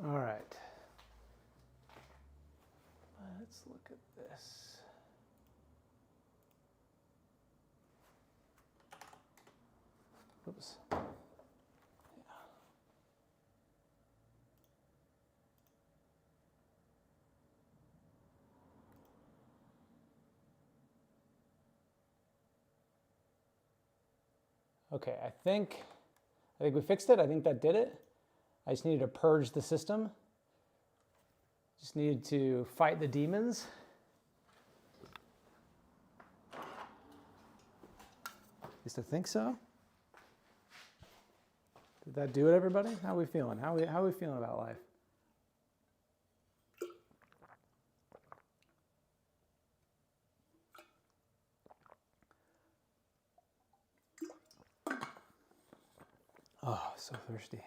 All right. Let's look at this. Oops. Yeah. Okay, I think we fixed it. I think that did it. I just needed to purge the system. Just needed to fight the demons. At least I think so. Did that do it, everybody? How are we feeling? How are we feeling about life? Oh, so thirsty.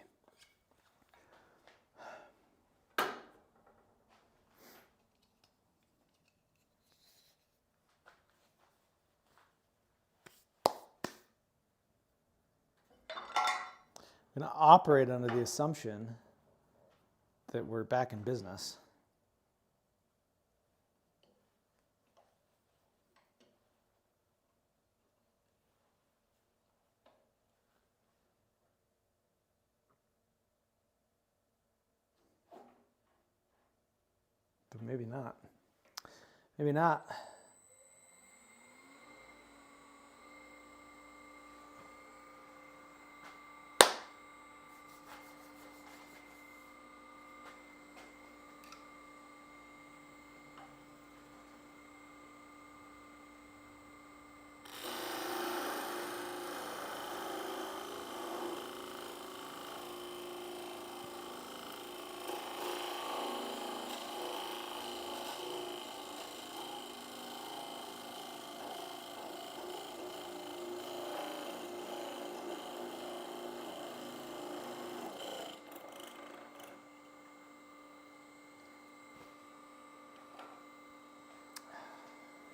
I'm going to operate under the assumption that we're back in business. But maybe not. Maybe not.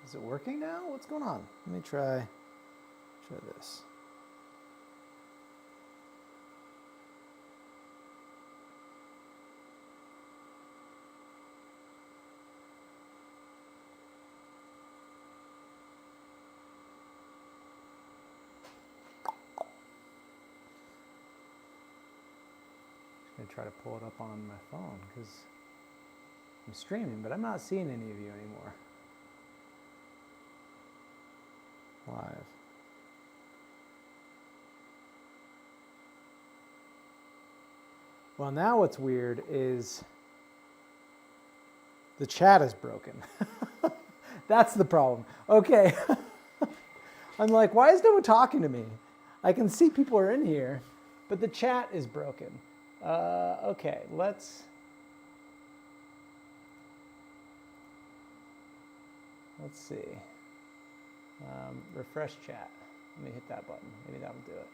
Is it working now? What's going on? Let me try this. I'm going to try to pull it up on my phone because I'm streaming, but I'm not seeing any of you anymore. Live. Well, now what's weird is the chat is broken. That's the problem. Okay. I'm like, why is no one talking to me? I can see people are in here, but the chat is broken. Okay, let's see. Refresh chat. Let me hit that button. Maybe that'll do it.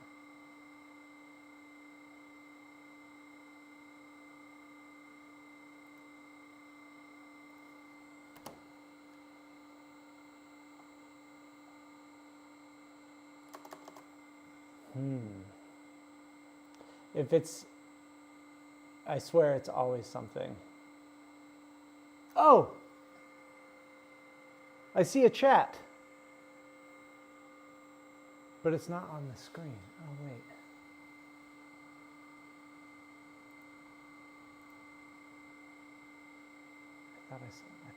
If it's, I swear it's always something. Oh! I see a chat. But it's not on the screen. Oh, wait. I thought I saw that.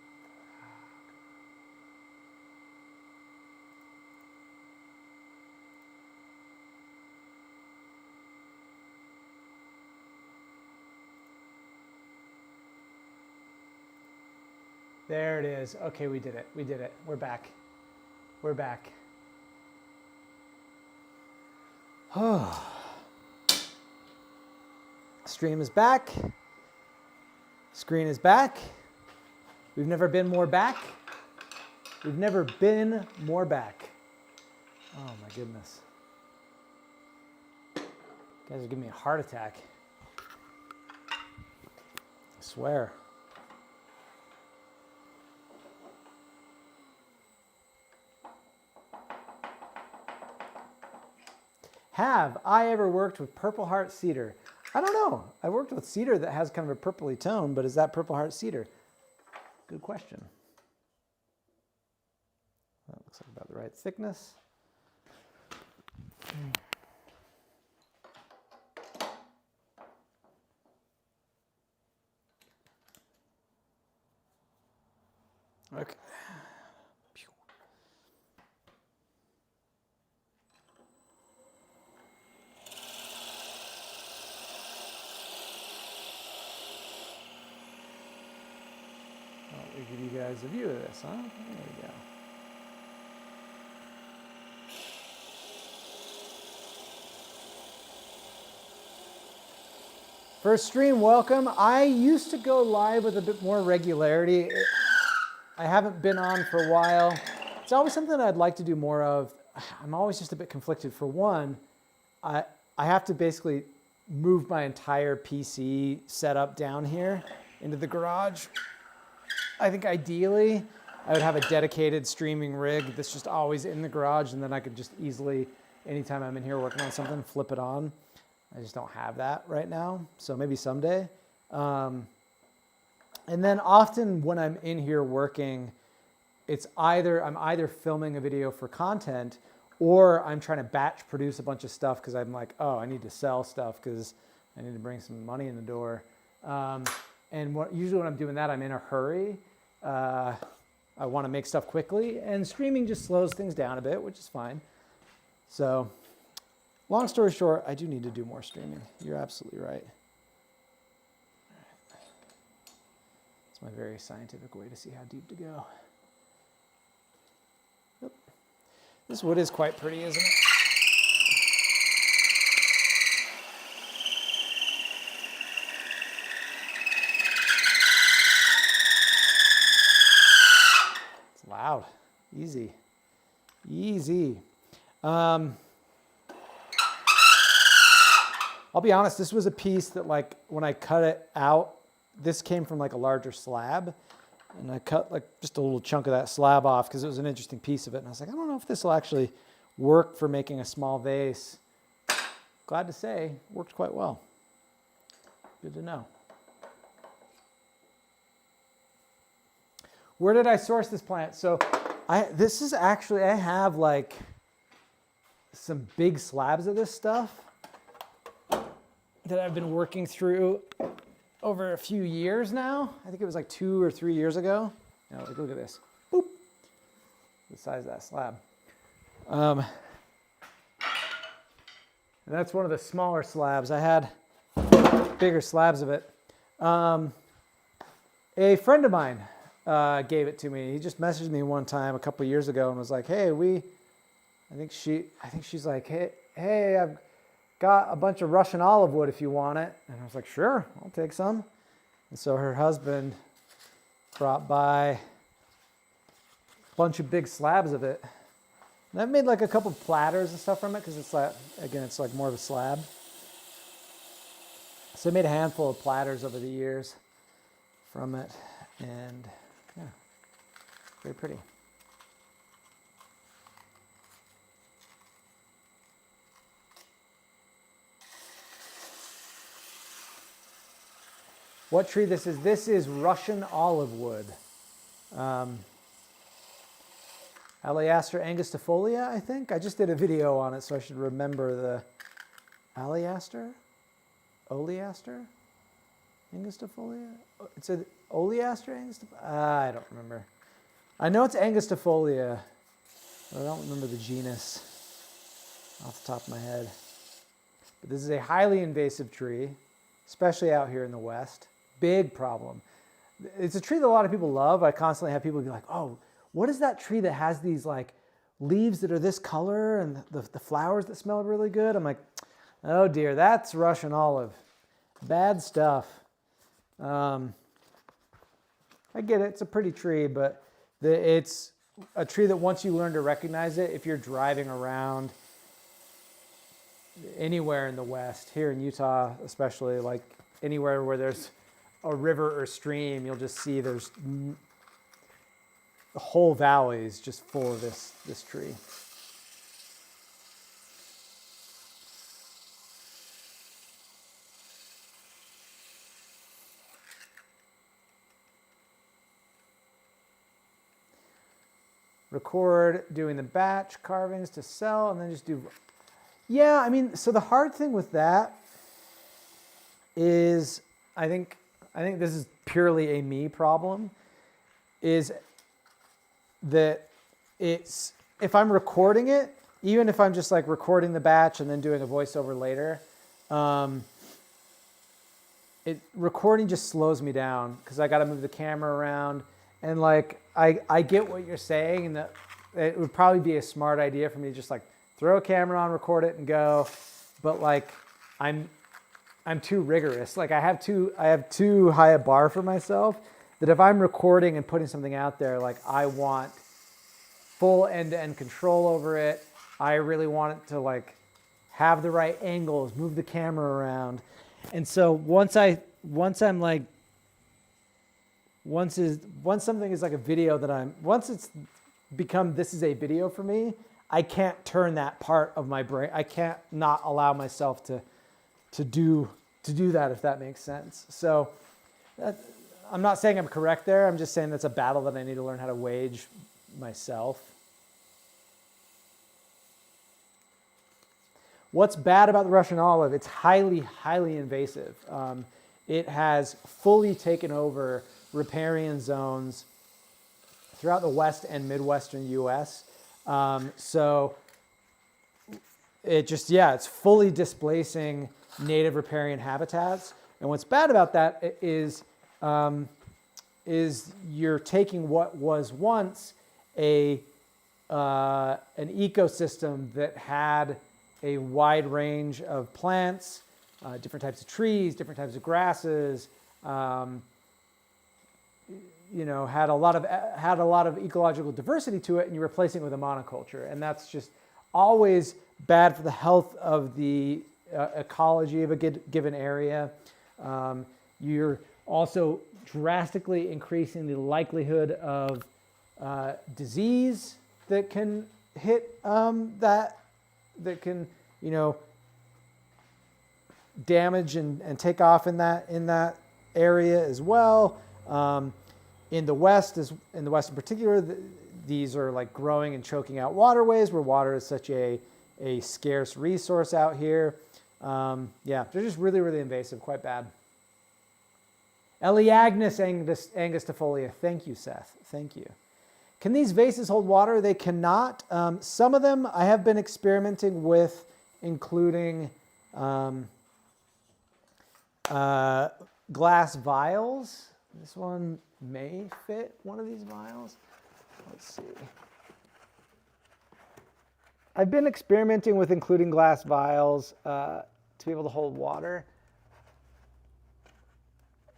There it is. Okay, we did it. We did it. We're back. We're back. Oh. Stream is back. Screen is back. We've never been more back. We've never been more back. Oh my goodness. You guys are giving me a heart attack. I swear. Have I ever worked with Purple Heart Cedar? I don't know. I worked with cedar that has kind of a purpley tone, but is that Purple Heart cedar? Good question. That looks like about the right thickness. Okay. I'll give you guys a view of this, huh? There we go. First stream, welcome. I used to go live with a bit more regularity. I haven't been on for a while. It's always something I'd like to do more of. I'm always just a bit conflicted. For one, I have to basically move my entire PC setup down here into the garage. I think ideally I would have a dedicated streaming rig that's just always in the garage, and then I could just easily, anytime I'm in here working on something, flip it on. I just don't have that right now, so maybe someday. And then often when I'm in here working, I'm either filming a video for content, or I'm trying to batch produce a bunch of stuff because I'm like, oh, I need to sell stuff because I need to bring some money in the door. And usually when I'm doing that, I'm in a hurry. I want to make stuff quickly, and streaming just slows things down a bit, which is fine. So long story short, I do need to do more streaming. You're absolutely right. It's my very scientific way to see how deep to go. Oop. This wood is quite pretty, isn't it? It's loud. Easy. Easy. I'll be honest, this was a piece that, like, when I cut it out, this came from like a larger slab, and I cut like just a little chunk of that slab off because it was an interesting piece of it. And I was like, I don't know if this will actually work for making a small vase. Glad to say, worked quite well. Good to know. Where did I source this plant? So I have like some big slabs of this stuff that I've been working through over a few years now. I think it was like 2 or 3 years ago. Now, like, look at this. Boop. The size of that slab. And that's one of the smaller slabs. I had bigger slabs of it. A friend of mine gave it to me. He just messaged me one time a couple years ago and was like, hey, I think she's like, hey, I've got a bunch of Russian olive wood if you want it. And I was like, sure, I'll take some. And so her husband brought by a bunch of big slabs of it. And I've made like a couple platters and stuff from it because it's like, again, it's like more of a slab. So I made a handful of platters over the years from it, and yeah, very pretty. What tree this is? This is Russian olive wood. Aleaster angustifolia, I think. I just did a video on it, so I should remember the Aleaster? Oleaster? Angustifolia? It's an Oleaster angustifolia? I don't remember. I know it's angustifolia, but I don't remember the genus off the top of my head. But this is a highly invasive tree, especially out here in the West. Big problem. It's a tree that a lot of people love. I constantly have people be like, oh, what is that tree that has these like leaves that are this color and the flowers that smell really good? I'm like, oh dear, that's Russian olive. Bad stuff. I get it, it's a pretty tree, but it's a tree that once you learn to recognize it, if you're driving around anywhere in the West, here in Utah especially, like anywhere where there's a river or stream, you'll just see there's the whole valley is just full of this tree. record doing the batch carvings to sell, and then just do, yeah, I mean, so the hard thing with that is, I think this is purely a me problem, is that it's, if I'm recording it, even if I'm just like recording the batch and then doing a voiceover later, recording just slows me down because I got to move the camera around. And like, I get what you're saying, and that it would probably be a smart idea for me to just like throw a camera on, record it and go. But like, I'm too rigorous. Like I have too high a bar for myself that if I'm recording and putting something out there, like I want full end-to-end control over it. I really want it to like have the right angles, move the camera around. And so once something is like a video once it's become, this is a video for me, I can't turn that part of my brain. I can't not allow myself to do that, if that makes sense. So I'm not saying I'm correct there. I'm just saying that's a battle that I need to learn how to wage myself. What's bad about the Russian olive? It's highly, highly invasive. It has fully taken over riparian zones throughout the West and Midwestern U.S. So it just, yeah, it's fully displacing native riparian habitats. And what's bad about that is you're taking what was once an ecosystem that had a wide range of plants, different types of trees, different types of grasses, had a lot of ecological diversity to it, and you're replacing it with a monoculture, and that's just always bad for the health of the ecology of a given area. You're also drastically increasing the likelihood of disease that can hit that can, damage and take off in that area as well. In the West, in the West in particular, these are like growing and choking out waterways, where water is such a scarce resource out here. Yeah, they're just really, really invasive, quite bad. Eleagnus angustifolia. Thank you, Seth. Thank you. Can these vases hold water? They cannot. Some of them I have been experimenting with, including glass vials. This one may fit one of these vials. Let's see. I've been experimenting with including glass vials to be able to hold water.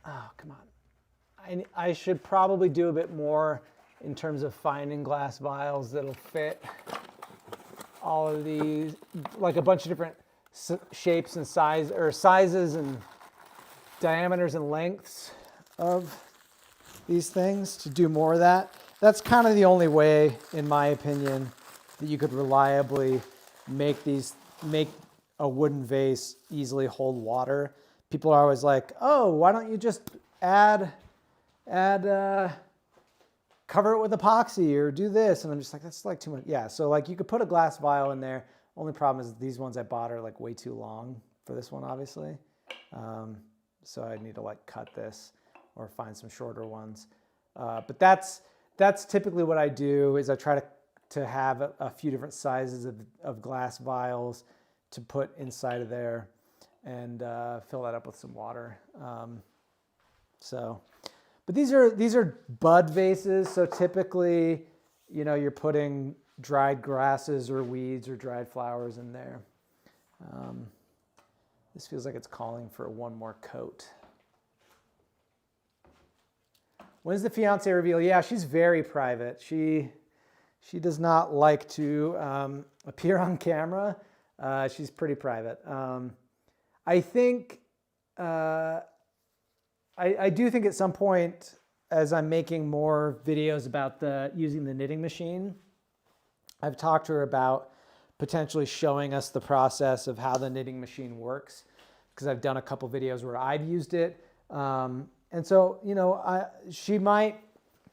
Oh, come on. I should probably do a bit more in terms of finding glass vials that'll fit all of these, like a bunch of different shapes and sizes and diameters and lengths of these things, to do more of that. That's kind of the only way, in my opinion, that you could reliably make a wooden vase easily hold water. People are always like, oh, why don't you just cover it with epoxy or do this? And I'm just like, that's like too much. Yeah, so like you could put a glass vial in there. Only problem is these ones I bought are like way too long for this one, obviously. So I need to like cut this or find some shorter ones. But that's typically what I do, is I try to have a few different sizes of glass vials to put inside of there and fill that up with some water. But these are bud vases, so typically, you're putting dried grasses or weeds or dried flowers in there. This feels like it's calling for one more coat. When's the fiance reveal? Yeah, she's very private. She does not like to appear on camera. She's pretty private. I think. I do think at some point, as I'm making more videos about using the knitting machine, I've talked to her about potentially showing us the process of how the knitting machine works, because I've done a couple videos where I've used it. And so, she might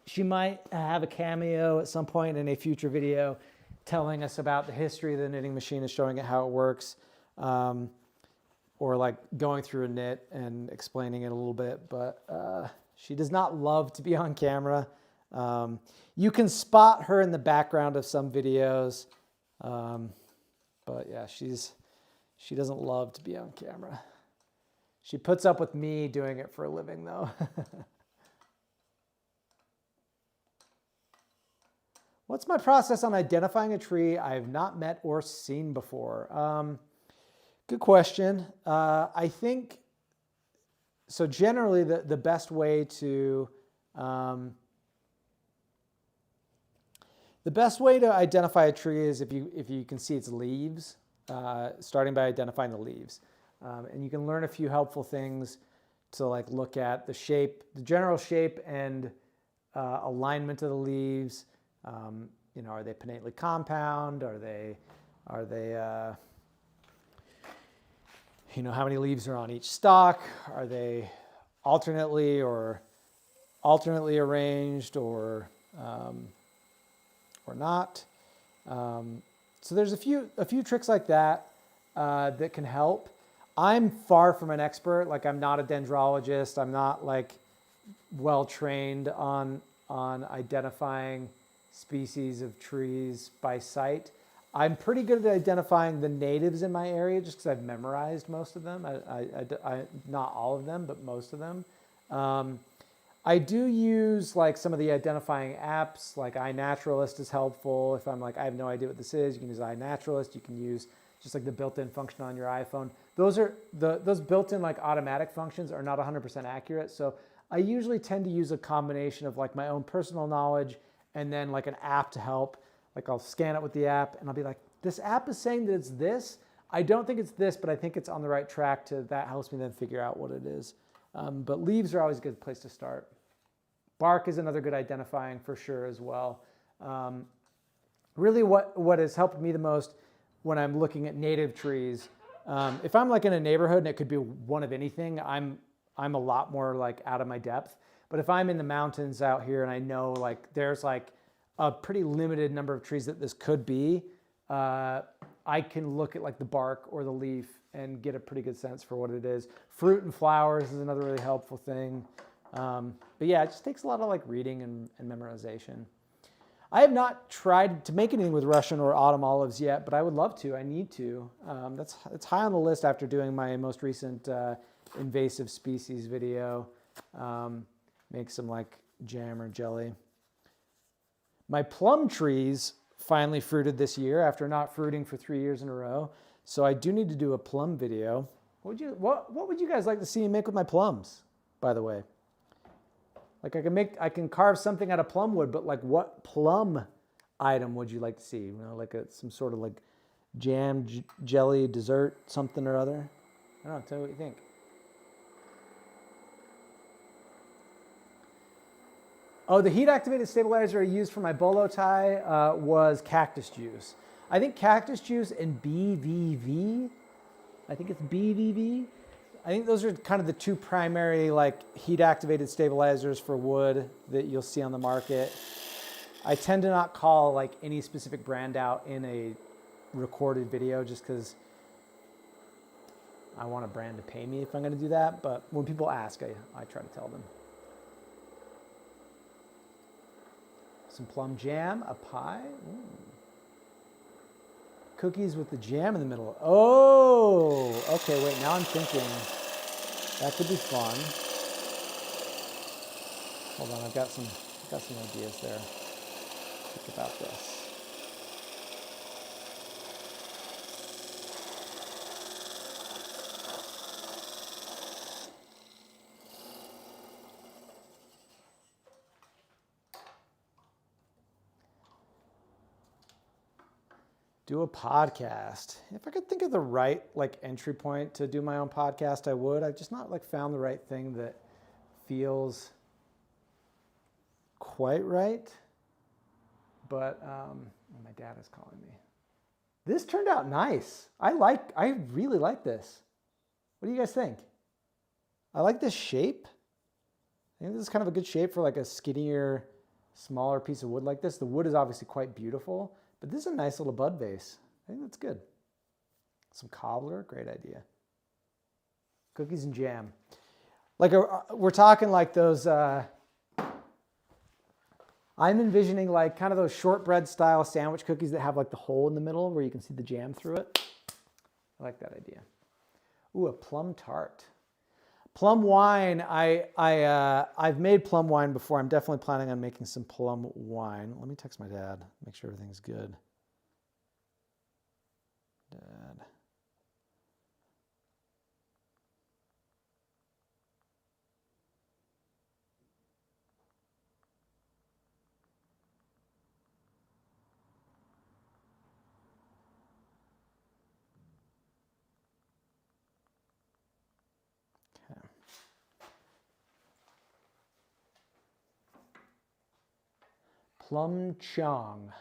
She might have a cameo at some point in a future video telling us about the history of the knitting machine and showing it how it works. Or like going through a knit and explaining it a little bit, but she does not love to be on camera. You can spot her in the background of some videos, but yeah, she doesn't love to be on camera. She puts up with me doing it for a living though. What's my process on identifying a tree I have not met or seen before? Good question. I think, so generally the best way to identify a tree is if you can see its leaves, starting by identifying the leaves. And you can learn a few helpful things to like look at the shape, the general shape and alignment of the leaves. You know, are they pinnately compound? Are they you know, how many leaves are on each stalk? Are they alternately arranged or not? So there's a few tricks like that that can help. I'm far from an expert. Like I'm not a dendrologist. I'm not like well trained on identifying species of trees by sight. I'm pretty good at identifying the natives in my area just because I've memorized most of them. I not all of them, but most of them. I do use like some of the identifying apps, like iNaturalist is helpful. If I'm like, I have no idea what this is, you can use iNaturalist. You can use just like the built-in function on your iPhone. Those built-in like automatic functions are not 100% accurate. So I usually tend to use a combination of like my own personal knowledge and then like an app to help. Like I'll scan it with the app and I'll be like, this app is saying that it's this. I don't think it's this, but I think it's on the right track to that. Helps me then figure out what it is. But leaves are always a good place to start. Bark is another good identifying for sure as well. Really what has helped me the most when I'm looking at native trees, if I'm like in a neighborhood and it could be one of anything, I'm a lot more like out of my depth. But if I'm in the mountains out here and I know like there's like a pretty limited number of trees that this could be, I can look at like the bark or the leaf and get a pretty good sense for what it is. Fruit and flowers is another really helpful thing. But yeah, it just takes a lot of like reading and memorization. I have not tried to make anything with Russian or autumn olives yet, but I would love to. I need to. It's high on the list after doing my most recent invasive species video. Make some like jam or jelly. My plum trees finally fruited this year after not fruiting for 3 years in a row. So I do need to do a plum video. What would you guys like to see me make with my plums, by the way? Like I can carve something out of plum wood, but like what plum item would you like to see? You know, like some sort of like jam, jelly, dessert, something or other? I don't know, tell me what you think. Oh, the heat-activated stabilizer I used for my bolo tie was cactus juice. I think cactus juice and BVV, I think it's BVV. I think those are kind of the two primary like heat-activated stabilizers for wood that you'll see on the market. I tend to not call like any specific brand out in a recorded video just because I want a brand to pay me if I'm going to do that. But when people ask, I try to tell them. Some plum jam, a pie. Ooh. Cookies with the jam in the middle. Oh, okay, wait, now I'm thinking that could be fun. Hold on, I've got some ideas there. Think about this. Do a podcast. If I could think of the right like entry point to do my own podcast, I would. I've just not like found the right thing that feels quite right. But my dad is calling me. This turned out nice. I really like this. What do you guys think? I like this shape. I think this is kind of a good shape for like a skinnier smaller piece of wood like this. The wood is obviously quite beautiful, but this is a nice little bud vase. I think that's good. Some cobbler, great idea. Cookies and jam. Like we're talking like those, I'm envisioning like kind of those shortbread style sandwich cookies that have like the hole in the middle where you can see the jam through it. I like that idea. Ooh, a plum tart. Plum wine, I've made plum wine before. I'm definitely planning on making some plum wine. Let me text my dad, make sure everything's good. Dad. Plum chong.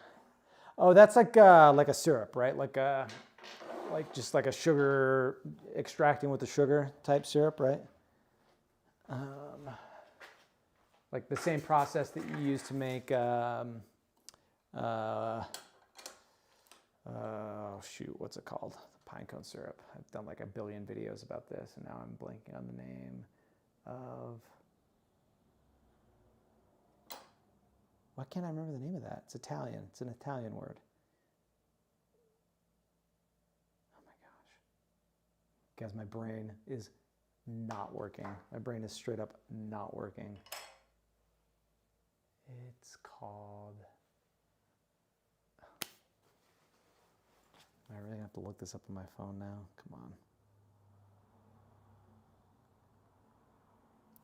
Oh, that's like a syrup, right? Like just like a sugar extracting with the sugar type syrup, right? Like the same process that you use to make. Oh shoot, what's it called? Pine cone syrup. I've done like a billion videos about this, and now I'm blanking on the name of. Why can't I remember the name of that? It's Italian. It's an Italian word. Oh my gosh. Guys, my brain is not working. My brain is straight up not working. It's called... I really have to look this up on my phone now. Come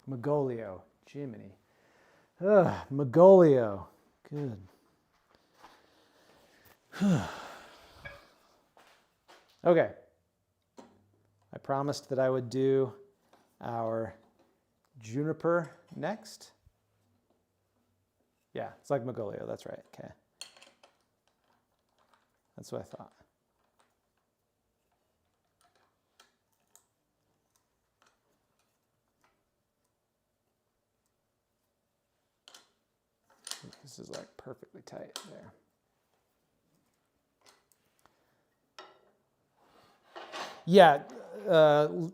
on. Magolio. Jiminy. Ugh, Magolio. Good. Okay. I promised that I would do our juniper next. Yeah, it's like Magolio. That's right. Okay. That's what I thought. This is like perfectly tight there. Yeah,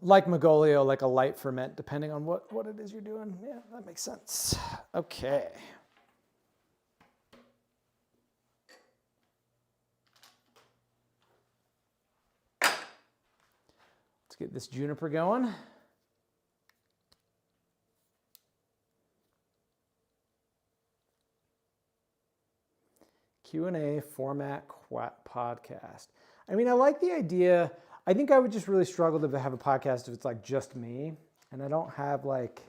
like Magolio, like a light ferment, depending on what it is you're doing. Yeah, that makes sense. Okay. Let's get this juniper going. Q&A format podcast. I mean, I like the idea. I think I would just really struggle to have a podcast if it's like just me, and I don't have like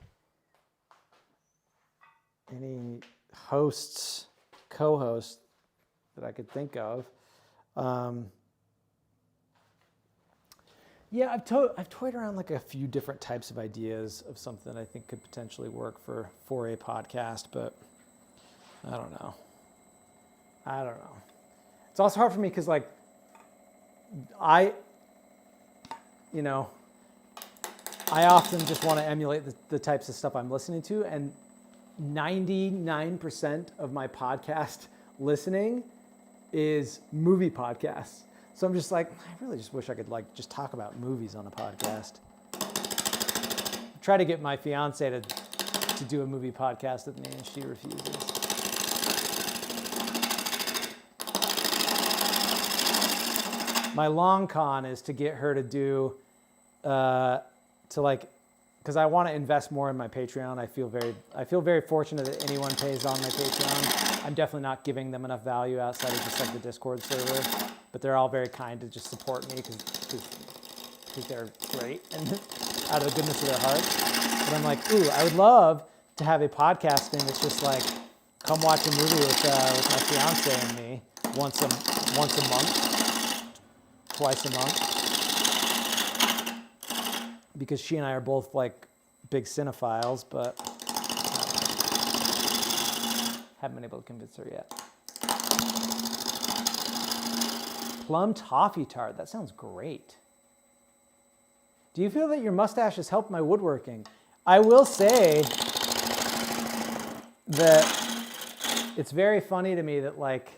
any hosts, co-hosts that I could think of. Yeah, I've toyed around like a few different types of ideas of something I think could potentially work for a podcast, but I don't know. It's also hard for me because like I often just want to emulate the types of stuff I'm listening to, and 99% of my podcast listening is movie podcasts. So I'm just like, I really just wish I could like just talk about movies on a podcast. Try to get my fiance to do a movie podcast with me, and she refuses. My long con is to get her to do, because I want to invest more in my Patreon. I feel very fortunate that anyone pays on my Patreon. I'm definitely not giving them enough value outside of just like the Discord server, but they're all very kind to just support me because they're great and out of the goodness of their hearts. But I'm like, ooh, I would love to have a podcast thing that's just like, come watch a movie with my fiance and me once a month. Twice a month, because she and I are both like big cinephiles, but haven't been able to convince her yet. Plum toffee tart, that sounds great. Do you feel that your mustache has helped my woodworking? I will say that it's very funny to me that like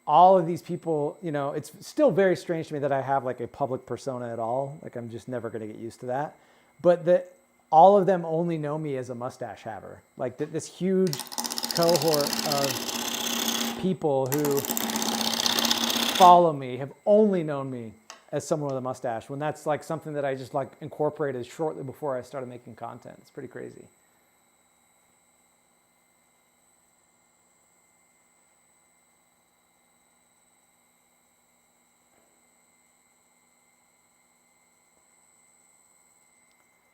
all of these people, you know, it's still very strange to me that I have like a public persona at all. Like I'm just never going to get used to that. But that all of them only know me as a mustache haver. Like this huge cohort of people who follow me have only known me as someone with a mustache, when that's like something that I just like incorporated shortly before I started making content. It's pretty crazy.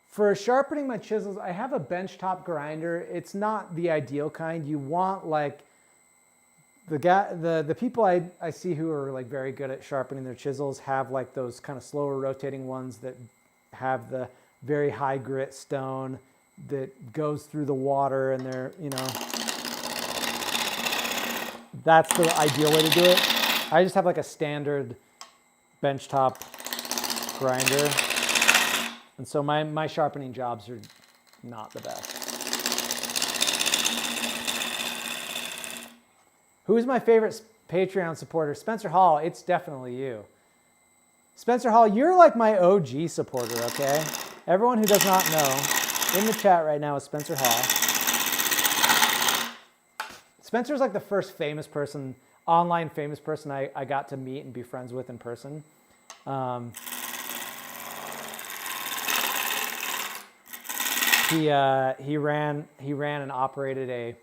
For sharpening my chisels, I have a benchtop grinder. It's not the ideal kind. You want like the people I see who are like very good at sharpening their chisels have like those kind of slower rotating ones that have the very high grit stone that goes through the water, and they're, you know, that's the ideal way to do it. I just have like a standard benchtop grinder. And so my sharpening jobs are not the best. Who is my favorite Patreon supporter? Spencer Hall, it's definitely you. Spencer Hall, you're like my OG supporter, okay? Everyone who does not know, in the chat right now is Spencer Hall. Spencer's like the first famous person, online famous person I got to meet and be friends with in person. He ran and operated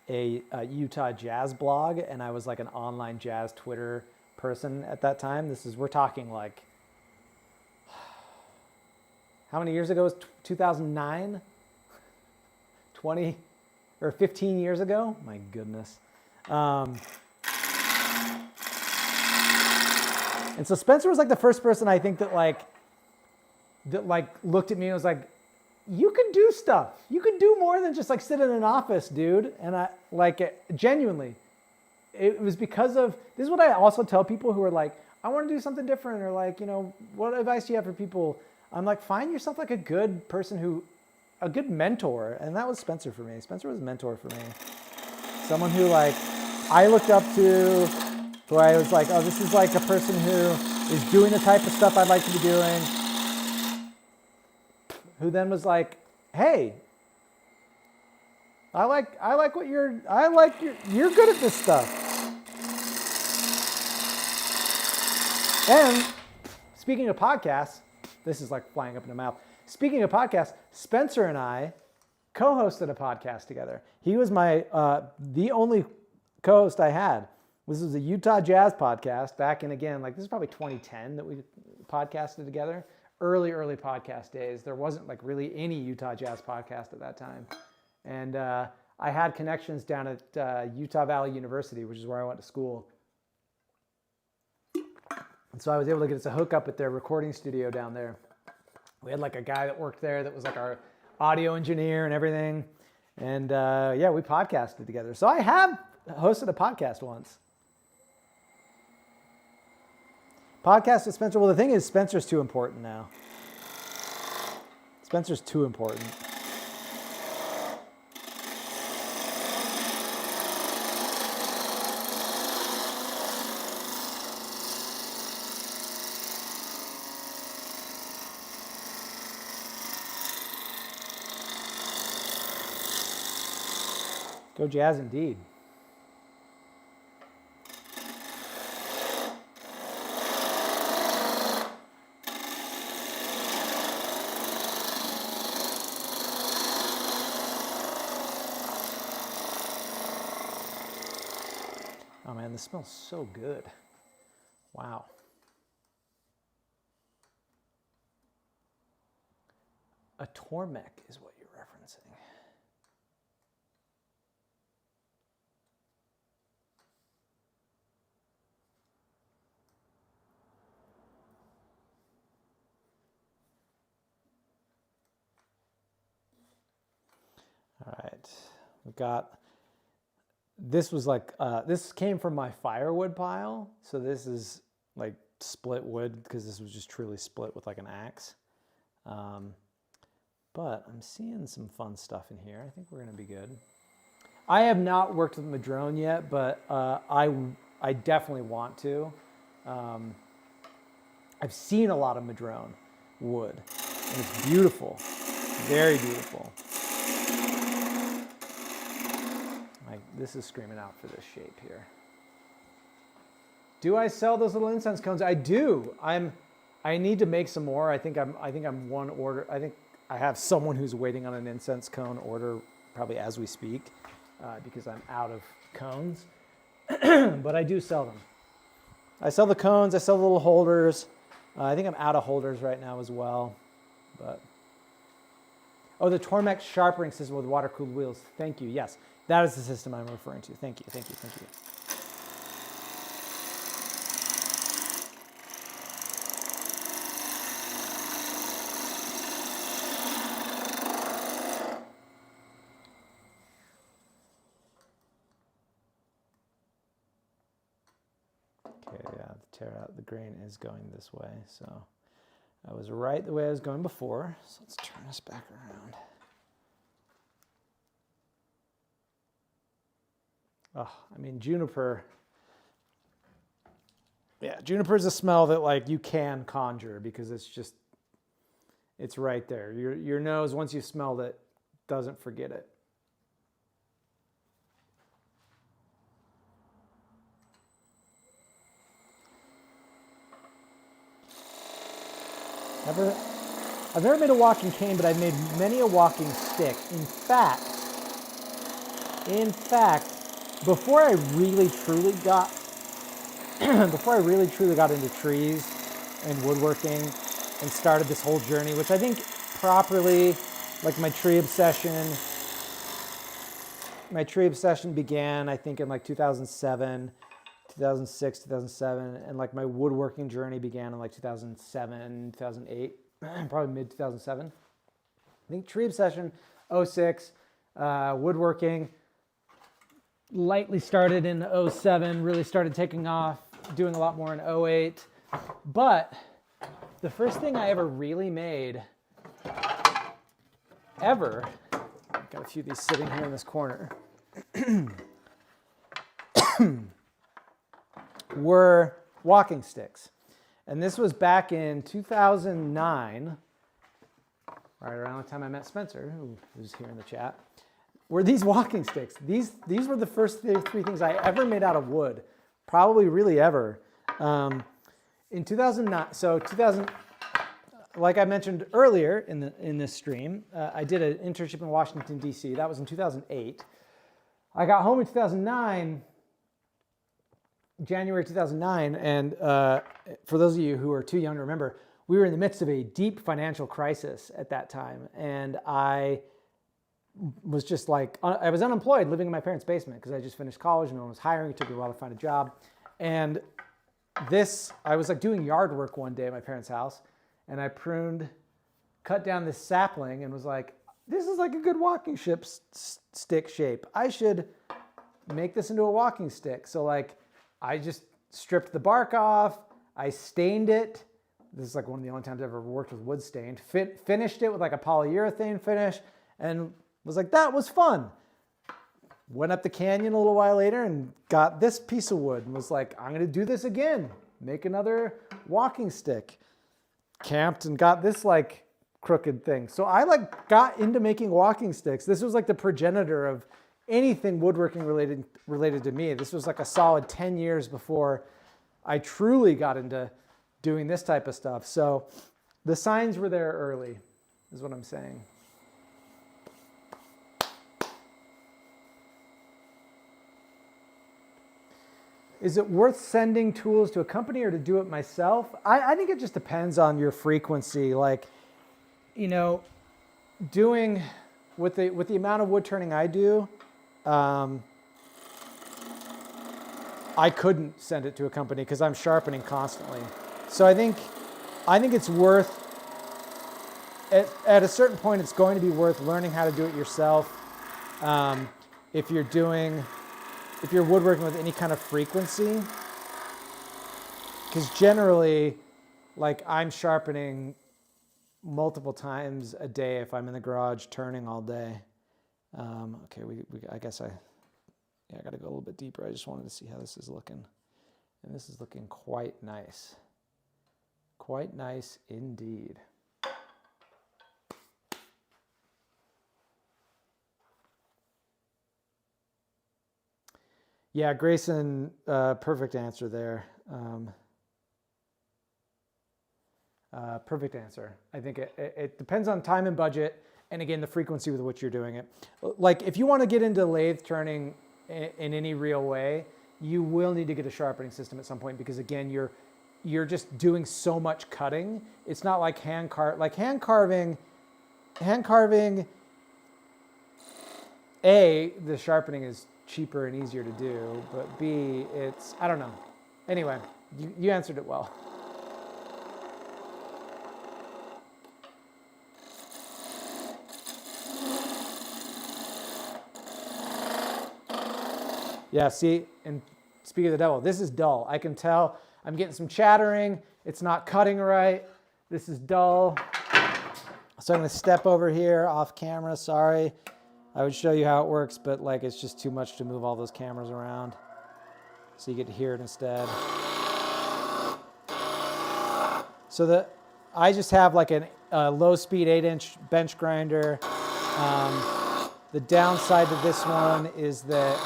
a Utah jazz blog, and I was like an online jazz Twitter person at that time. We're talking like, how many years ago was 2009? 20 or 15 years ago? My goodness. And so Spencer was like the first person I think that looked at me and was like, you can do stuff. You can do more than just like sit in an office, dude. And I like genuinely, it was because of, this is what I also tell people who are like, I want to do something different, or like, you know, what advice do you have for people? I'm like, find yourself like a good person a good mentor. And that was Spencer for me. Spencer was a mentor for me. Someone who like, I looked up to, who I was like, oh, this is like a person who is doing the type of stuff I'd like to be doing. Who then was like, hey, you're good at this stuff. And speaking of podcasts, this is like flying up in the mouth. Speaking of podcasts, Spencer and I co-hosted a podcast together. He was the only co-host I had. This was a Utah Jazz podcast back in, again, like this is probably 2010 that we podcasted together. Early podcast days. There wasn't like really any Utah Jazz podcast at that time. And I had connections down at Utah Valley University, which is where I went to school. And so I was able to get us a hookup at their recording studio down there. We had like a guy that worked there that was like our audio engineer and everything. And yeah, we podcasted together. So I have hosted a podcast once. Podcast with Spencer. Well, the thing is, Spencer's too important now. Spencer's too important. Go Jazz indeed. Oh man, this smells so good. Wow. A Tormek is what you're referencing. All right, we've got, this was like, this came from my firewood pile. So this is like split wood because this was just truly split with like an axe. But I'm seeing some fun stuff in here. I think we're gonna be good. I have not worked with Madrone yet, but I definitely want to. I've seen a lot of Madrone wood, and it's beautiful, very beautiful. Like, this is screaming out for this shape here. Do I sell those little incense cones? I do. I need to make some more. I think I'm one order. I think I have someone who's waiting on an incense cone order probably as we speak, because I'm out of cones. But I do sell them. I sell the cones. I sell the little holders. I think I'm out of holders right now as well. But oh, the Tormex sharpening system with water-cooled wheels. Thank you. Yes, that is the system I'm referring to. Thank you. Thank you. Thank you. Okay, yeah, the tear out, the grain is going this way, so I was right the way I was going before. So let's turn this back around. Oh, I mean, juniper. Yeah, juniper is a smell that like you can conjure because it's right there. Your nose, once you've smelled it, doesn't forget it. I've never made a walking cane, but I've made many a walking stick. In fact, before I really truly got into trees and woodworking and started this whole journey, which I think properly, like my tree obsession began, I think, in like 2007. 2006, 2007, and like my woodworking journey began in like 2007, 2008, probably mid 2007. I think tree obsession, 06, woodworking lightly started in 07, really started taking off, doing a lot more in 08. But the first thing I ever really made, ever, got a few of these sitting here in this corner, were walking sticks. And this was back in 2009, right around the time I met Spencer, who's here in the chat, were these walking sticks. These were the first three things I ever made out of wood, probably really ever. In 2009, like I mentioned earlier in this stream, I did an internship in Washington, D.C. That was in 2008. I got home in 2009, January 2009, and for those of you who are too young to remember, we were in the midst of a deep financial crisis at that time, and I was just like, I was unemployed living in my parents' basement because I just finished college, no one was hiring, it took me a while to find a job, and I was like doing yard work one day at my parents' house, and I cut down this sapling and was like, this is like a good walking stick shape. I should make this into a walking stick. So like, I just stripped the bark off, I stained it. This is like one of the only times I've ever worked with wood stained. Finished it with like a polyurethane finish and was like, that was fun. Went up the canyon a little while later and got this piece of wood and was like, I'm gonna do this again. Make another walking stick. Camped and got this like crooked thing. So I like got into making walking sticks. This was like the progenitor of anything woodworking related to me. This was like a solid 10 years before I truly got into doing this type of stuff. So the signs were there early, is what I'm saying. Is it worth sending tools to a company or to do it myself? I think it just depends on your frequency. Like, you know, doing with the amount of wood turning I do, I couldn't send it to a company because I'm sharpening constantly. So I think it's worth, at a certain point, it's going to be worth learning how to do it yourself. If you're woodworking with any kind of frequency, because generally, like I'm sharpening multiple times a day if I'm in the garage turning all day. Okay, I guess I Yeah, I got to go a little bit deeper. I just wanted to see how this is looking. And this is looking quite nice. Quite nice indeed. Yeah, Grayson, perfect answer there. Perfect answer. I think it depends on time and budget, and again, the frequency with which you're doing it. Like if you want to get into lathe turning in any real way, you will need to get a sharpening system at some point, because again, you're just doing so much cutting. It's not like hand carving. A, the sharpening is cheaper and easier to do, but B, it's, I don't know. Anyway, you answered it well. Yeah, see, and speaking of the devil, this is dull. I can tell I'm getting some chattering. It's not cutting right. This is dull. So I'm gonna step over here off camera, sorry. I would show you how it works, but like it's just too much to move all those cameras around. So you get to hear it instead. So I just have like a low speed 8-inch bench grinder. The downside to this one is that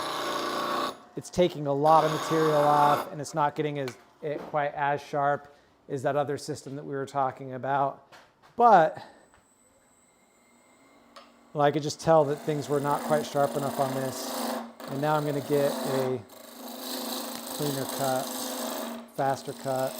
it's taking a lot of material off, and it's not getting quite as sharp as that other system that we were talking about. But well, I could just tell that things were not quite sharp enough on this. And now I'm going to get a cleaner cut, faster cut.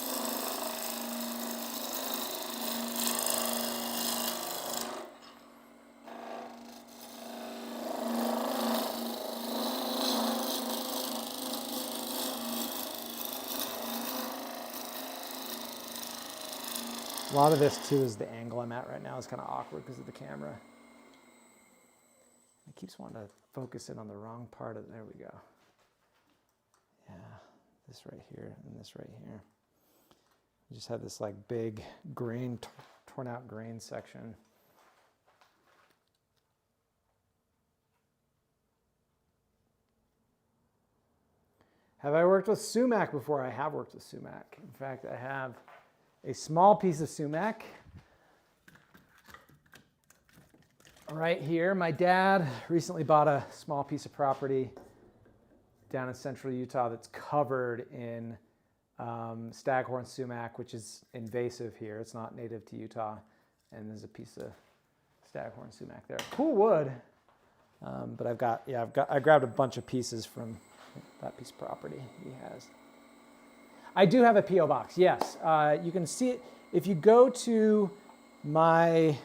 A lot of this too is the angle I'm at right now is kind of awkward because of the camera. It keeps wanting to focus in on the wrong part of it. There we go. Yeah, this right here and this right here. You just have this like big grain, torn out grain section. Have I worked with sumac before? I have worked with sumac. In fact, I have a small piece of sumac right here. My dad recently bought a small piece of property down in central Utah that's covered in staghorn sumac, which is invasive here. It's not native to Utah. And there's a piece of staghorn sumac there. Cool wood. But I grabbed a bunch of pieces from that piece of property he has. I do have a P.O. box, yes. You can see it. If you go to my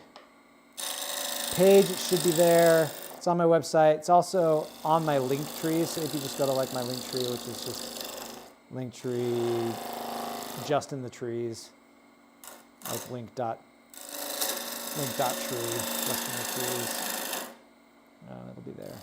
page, it should be there. It's on my website. It's also on my link tree. So if you just go to like my link tree, which is just link tree, just in the trees, like link.tree, just in the trees. It'll be there.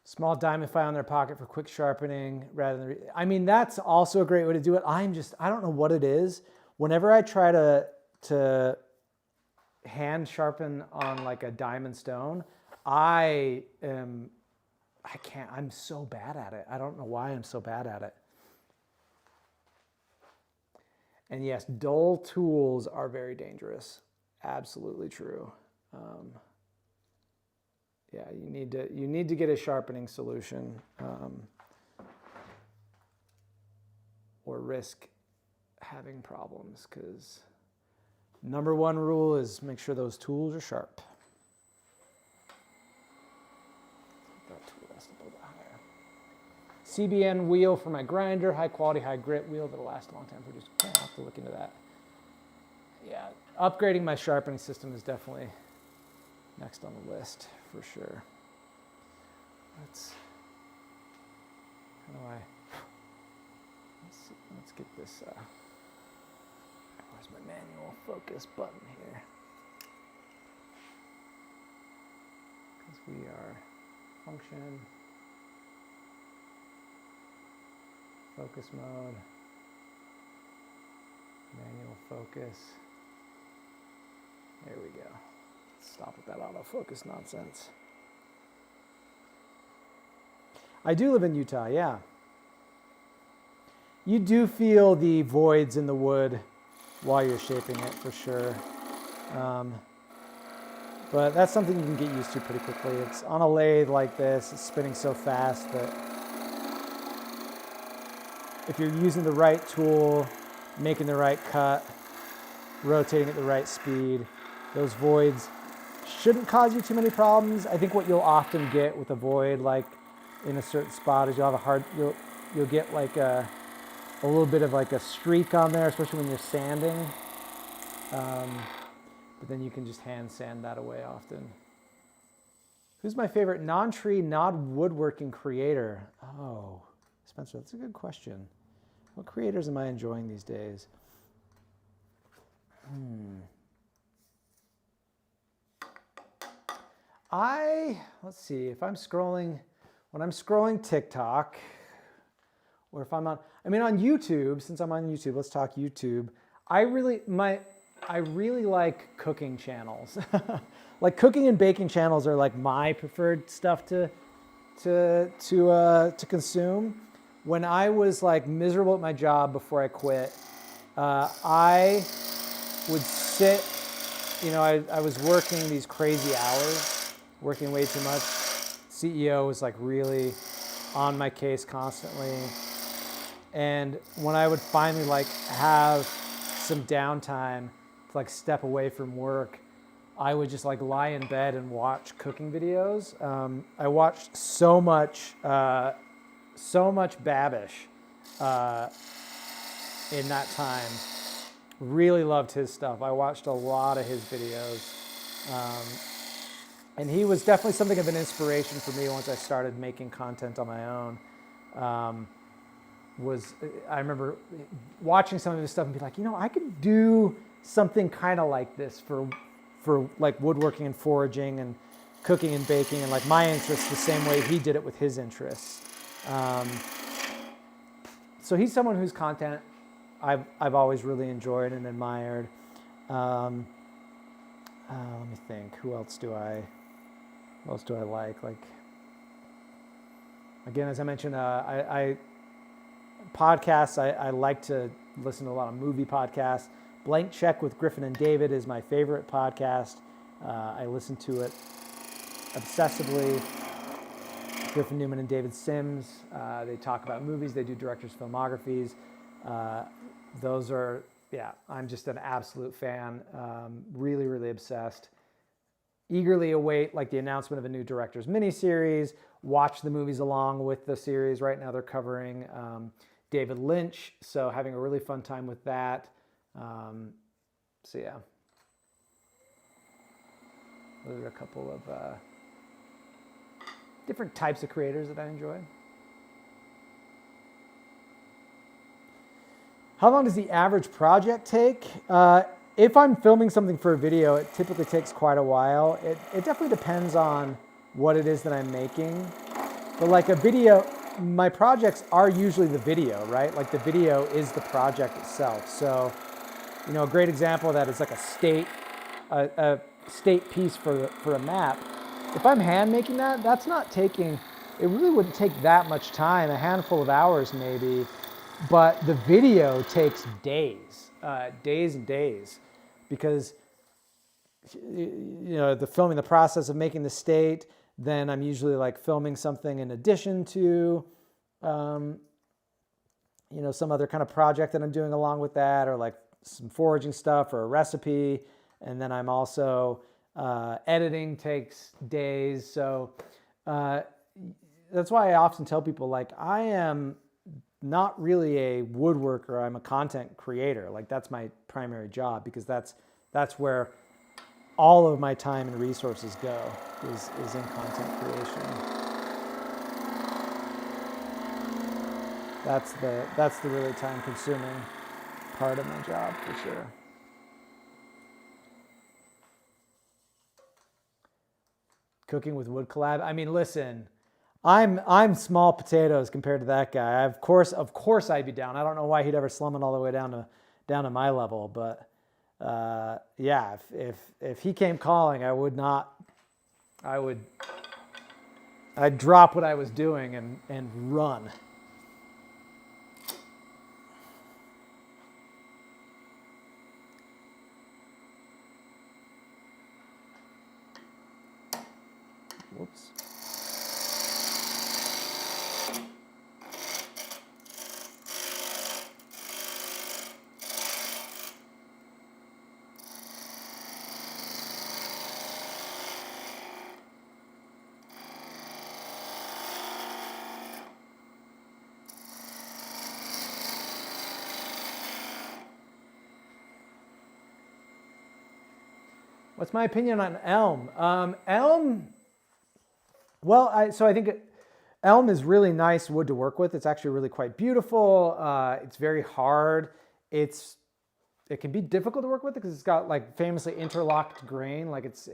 Small diamond file in their pocket for quick sharpening rather than, I mean, that's also a great way to do it. I don't know what it is. Whenever I try to hand sharpen on like a diamond stone, I can't, I'm so bad at it. I don't know why I'm so bad at it. And yes, dull tools are very dangerous. Absolutely true. Yeah, you need to get a sharpening solution, or risk having problems, because number one rule is make sure those tools are sharp. That tool has to go a bit higher. CBN wheel for my grinder, high quality, high grit wheel that'll last a long time. I'll have to look into that. Yeah, upgrading my sharpening system is definitely next on the list for sure. How do I, let's get this, where's my manual focus button here? Because we are function, focus mode, manual focus. There we go. Stop with that autofocus nonsense. I do live in Utah, yeah. You do feel the voids in the wood while you're shaping it, for sure. But that's something you can get used to pretty quickly. It's on a lathe like this, it's spinning so fast that if you're using the right tool, making the right cut, rotating at the right speed, those voids shouldn't cause you too many problems. I think what you'll often get with a void, like in a certain spot, is you'll get like a little bit of like a streak on there, especially when you're sanding. But then you can just hand sand that away often. Who's my favorite non-tree, non-woodworking creator? Oh, Spencer, that's a good question. What creators am I enjoying these days? Let's see, when I'm scrolling TikTok, or if I'm on YouTube, since I'm on YouTube, let's talk YouTube. I really like cooking channels. Like cooking and baking channels are like my preferred stuff to consume. When I was like miserable at my job before I quit, I would sit, I was working these crazy hours, working way too much. CEO was like really on my case constantly. And when I would finally like have some downtime to like step away from work, I would just like lie in bed and watch cooking videos. I watched so much Babish in that time. Really loved his stuff. I watched a lot of his videos. And he was definitely something of an inspiration for me once I started making content on my own. I remember watching some of his stuff and be like, I could do something kind of like this for like woodworking and foraging and cooking and baking and like my interests the same way he did it with his interests. So he's someone whose content I've always really enjoyed and admired. Let me think. Who else do I like? Like, again, as I mentioned, podcasts. I like to listen to a lot of movie podcasts. Blank Check with Griffin and David is my favorite podcast. I listen to it obsessively. Griffin Newman and David Sims. They talk about movies. They do directors' filmographies. Those are, I'm just an absolute fan. Really, really obsessed. Eagerly await like the announcement of a new director's miniseries. Watch the movies along with the series. Right now they're covering David Lynch, so having a really fun time with that. Those are a couple of different types of creators that I enjoy. How long does the average project take? If I'm filming something for a video, it typically takes quite a while. It definitely depends on what it is that I'm making. But like a video, my projects are usually the video, right? Like the video is the project itself. So, a great example of that is like a state piece for a map. If I'm hand making that, it really wouldn't take that much time, a handful of hours maybe. But the video takes days and days, because the process of making the state, then I'm usually like filming something in addition to some other kind of project that I'm doing along with that, or like some foraging stuff or a recipe. And then I'm also editing takes days. So that's why I often tell people, like, I am not really a woodworker. I'm a content creator. Like, that's my primary job, because that's where all of my time and resources go is in content creation. That's the really time consuming part of my job for sure. Cooking with wood collab. I mean, listen, I'm small potatoes compared to that guy. Of course I'd be down. I don't know why he'd ever slum it all the way down to my level, but yeah, if he came calling, I'd drop what I was doing and run. Whoops. What's my opinion on elm? Elm, well, I think elm is really nice wood to work with. It's actually really quite beautiful. It's very hard. It can be difficult to work with because it's got like famously interlocked grain. Like it's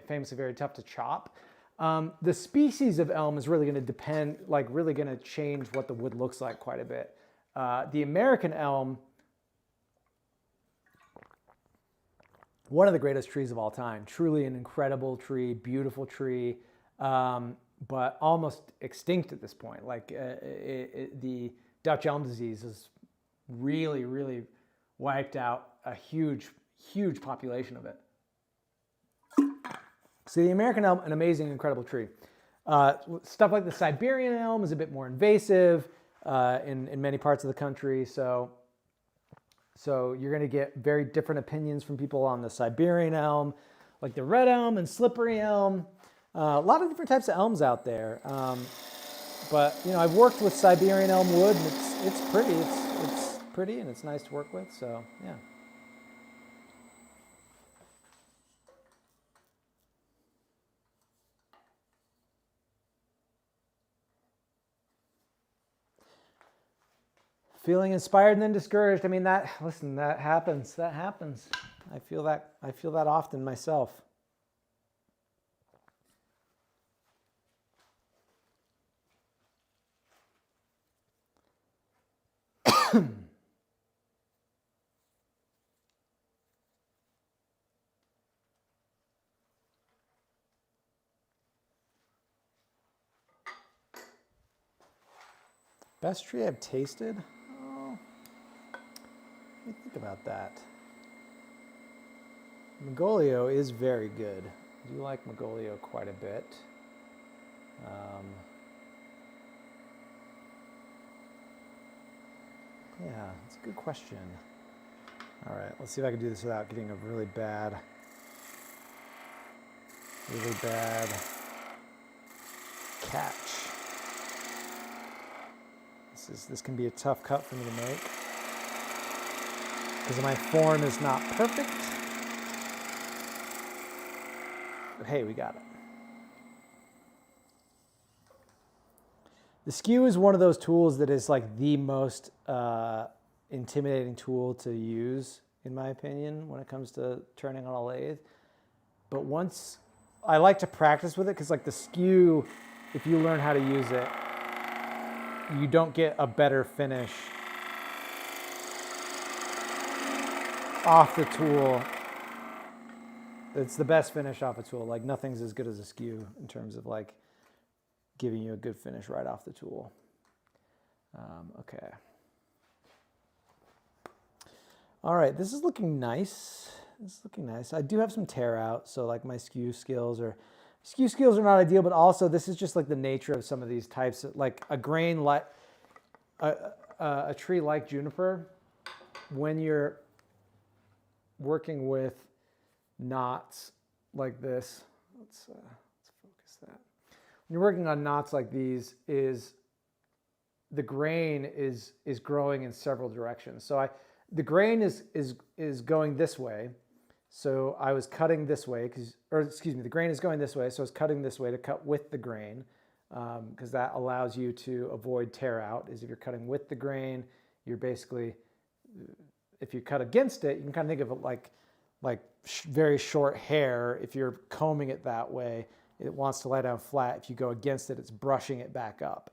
famously very tough to chop. The species of elm is really going to depend, like really going to change what the wood looks like quite a bit. The American elm, one of the greatest trees of all time, truly an incredible tree, beautiful tree, but almost extinct at this point. Like the Dutch elm disease has really, really wiped out a huge, huge population of it. So the American elm, an amazing, incredible tree. Stuff like the Siberian elm is a bit more invasive in many parts of the country. So you're going to get very different opinions from people on the Siberian elm, like the red elm and slippery elm. A lot of different types of elms out there. But you know, I've worked with Siberian elm wood, and it's pretty. It's pretty, and it's nice to work with. So yeah. Feeling inspired and then discouraged. I mean, that happens. That happens. I feel that often myself. Best tree I've tasted? Oh, let me think about that. Magolio is very good. I do like Magolio quite a bit. Yeah, it's a good question. All right, let's see if I can do this without getting a really bad catch. This can be a tough cut for me to make because my form is not perfect. But hey, we got it. The skew is one of those tools that is like the most intimidating tool to use, in my opinion, when it comes to turning on a lathe. But once I like to practice with it, because like the skew, if you learn how to use it, you don't get a better finish off the tool. It's the best finish off a tool. Like nothing's as good as a skew in terms of like giving you a good finish right off the tool. Okay. All right, this is looking nice. I do have some tear out, so like my skew skills are not ideal, but also this is just like the nature of some of these types. Like a grain like a tree like juniper, when you're working with knots like this, let's focus that. When you're working on knots like these, the grain is growing in several directions. So the grain is going this way. So I was cutting this way, the grain is going this way, so I was cutting this way to cut with the grain, because that allows you to avoid tear out. Is if you're cutting with the grain, you're basically, if you cut against it, you can kind of think of it like very short hair. If you're combing it that way, it wants to lie down flat. If you go against it, it's brushing it back up.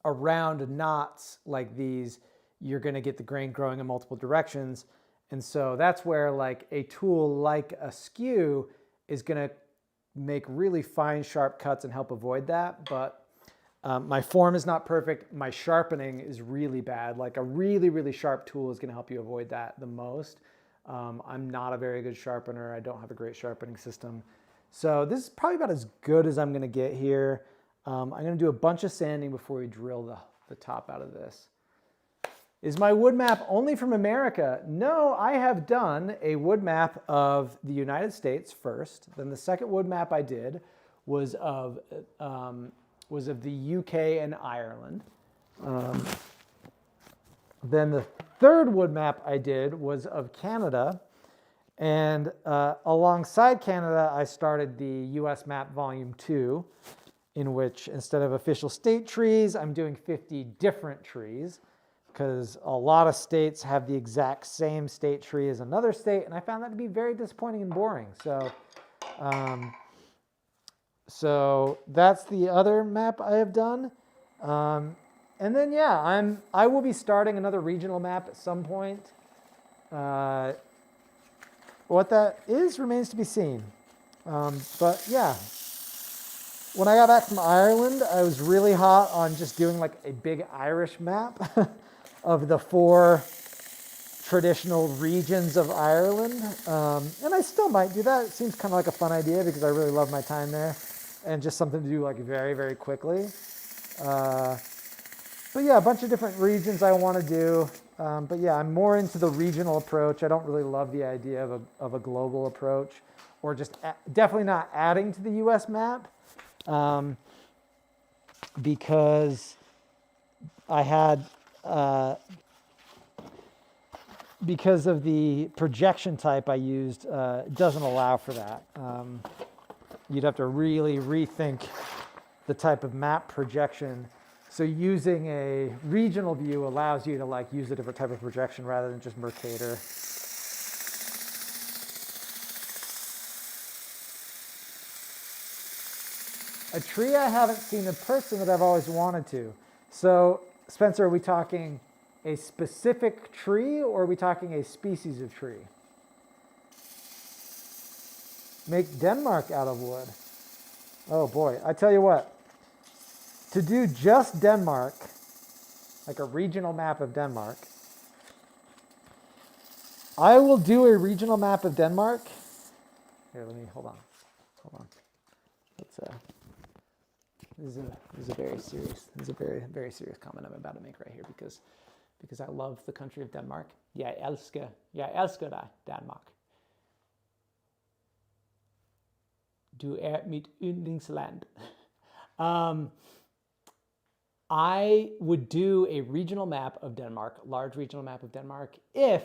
Around knots like these, you're going to get the grain growing in multiple directions. And so that's where like a tool like a skew is going to make really fine, sharp cuts and help avoid that. But my form is not perfect. My sharpening is really bad. Like a really, really sharp tool is going to help you avoid that the most. I'm not a very good sharpener. I don't have a great sharpening system. So this is probably about as good as I'm going to get here. I'm going to do a bunch of sanding before we drill the top out of this. Is my wood map only from America? No, I have done a wood map of the United States first. Then the second wood map I did was of the UK and Ireland. Then the third wood map I did was of Canada. And alongside Canada, I started the US map volume 2, in which instead of official state trees, I'm doing 50 different trees, because a lot of states have the exact same state tree as another state, and I found that to be very disappointing and boring. So that's the other map I have done. And then, yeah, I will be starting another regional map at some point. What that is remains to be seen. But yeah, when I got back from Ireland, I was really hot on just doing like a big Irish map of the 4 traditional regions of Ireland. And I still might do that. It seems kind of like a fun idea because I really love my time there and just something to do like very, very quickly. But yeah, a bunch of different regions I want to do. But yeah, I'm more into the regional approach. I don't really love the idea of a global approach, or just definitely not adding to the US map, because I had, because of the projection type I used, it doesn't allow for that. You'd have to really rethink the type of map projection. So using a regional view allows you to like use a different type of projection rather than just Mercator. A tree I haven't seen in person that I've always wanted to. So Spencer, are we talking a specific tree or are we talking a species of tree? Make Denmark out of wood. Oh boy, I tell you what. To do just Denmark, like a regional map of Denmark, I will do a regional map of Denmark. Here, hold on. Let's, this is a very serious comment I'm about to make right here because I love the country of Denmark. Jeg elsker dig, Danmark. Du mit yndlingsland. I would do a regional map of Denmark, large regional map of Denmark, if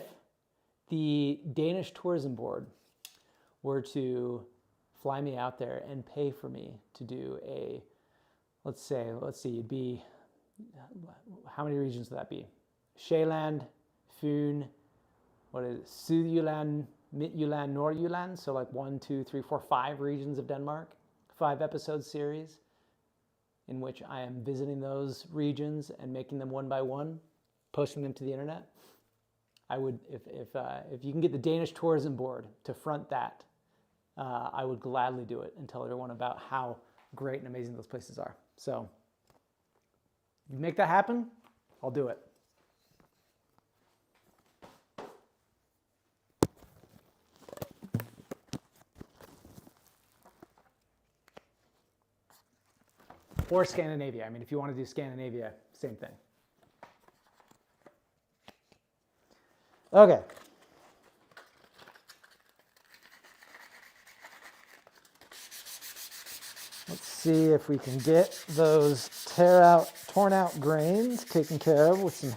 the Danish Tourism Board were to fly me out there and pay for me to do a, let's see, it'd be, how many regions would that be? Sjælland, Fyn, what is it? Sydjylland, Midtjylland, Nordjylland, so like 1, 2, 3, 4, 5 regions of Denmark, 5 episode series, in which I am visiting those regions and making them one by one, posting them to the internet. I would, if you can get the Danish Tourism Board to front that, I would gladly do it and tell everyone about how great and amazing those places are. So, if you make that happen, I'll do it. Or Scandinavia. I mean, if you want to do Scandinavia, same thing. Okay. Let's see if we can get those torn out grains taken care of with some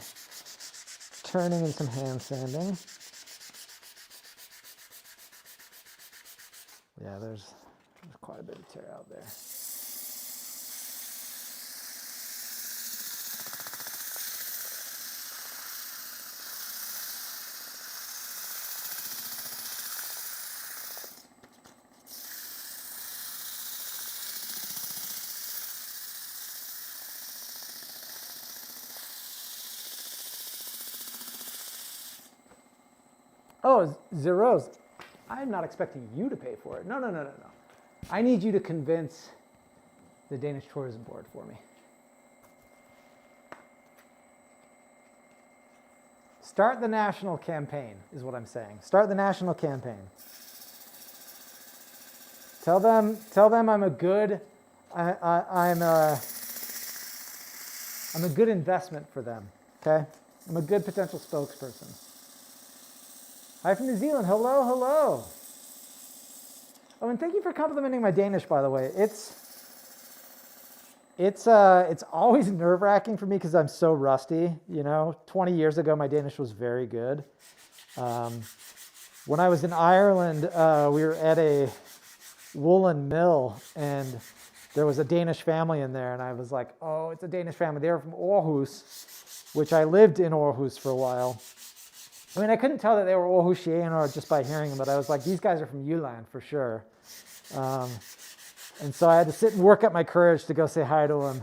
turning and some hand sanding. Yeah, there's quite a bit of tear out there. Oh, zeros. I'm not expecting you to pay for it. No. I need you to convince the Danish Tourism Board for me. Start the national campaign is what I'm saying. Start the national campaign. Tell them I'm a good I'm a good investment for them. Okay? I'm a good potential spokesperson. Hi from New Zealand. Hello. Oh, and thank you for complimenting my Danish, by the way. It's always nerve-wracking for me because I'm so rusty. 20 years ago, my Danish was very good. When I was in Ireland, we were at a woolen mill, and there was a Danish family in there, and I was like, oh, it's a Danish family. They were from Aarhus, which I lived in Aarhus for a while. I mean, I couldn't tell that they were Aarhusian or just by hearing them, but I was like, these guys are from Jylland for sure. And so I had to sit and work up my courage to go say hi to them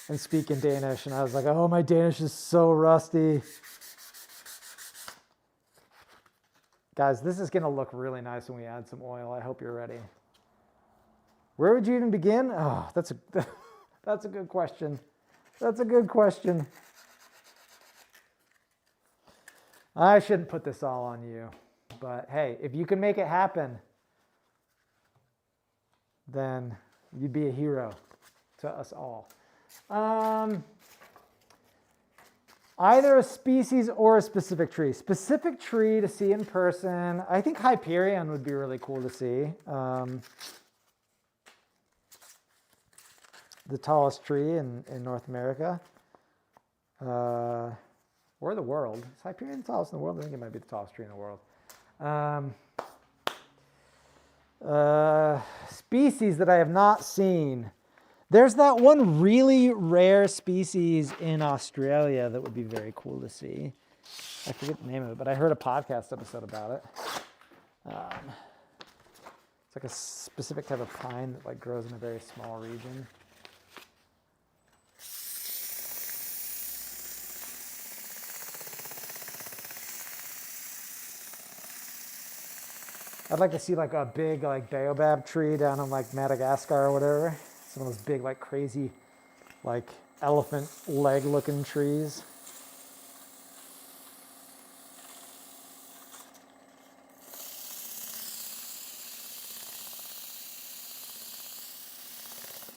and speak in Danish. And I was like, oh, my Danish is so rusty. Guys, this is going to look really nice when we add some oil. I hope you're ready. Where would you even begin? Oh, that's a good question. That's a good question. I shouldn't put this all on you, but hey, if you can make it happen, then you'd be a hero to us all. Either a species or a specific tree. Specific tree to see in person. I think Hyperion would be really cool to see. The tallest tree in North America. Or the world. Is Hyperion the tallest in the world? I think it might be the tallest tree in the world. Species that I have not seen. There's that one really rare species in Australia that would be very cool to see. I forget the name of it, but I heard a podcast episode about it. It's like a specific type of pine that like grows in a very small region. I'd like to see like a big like baobab tree down in like Madagascar or whatever. Some of those big like crazy like elephant leg looking trees.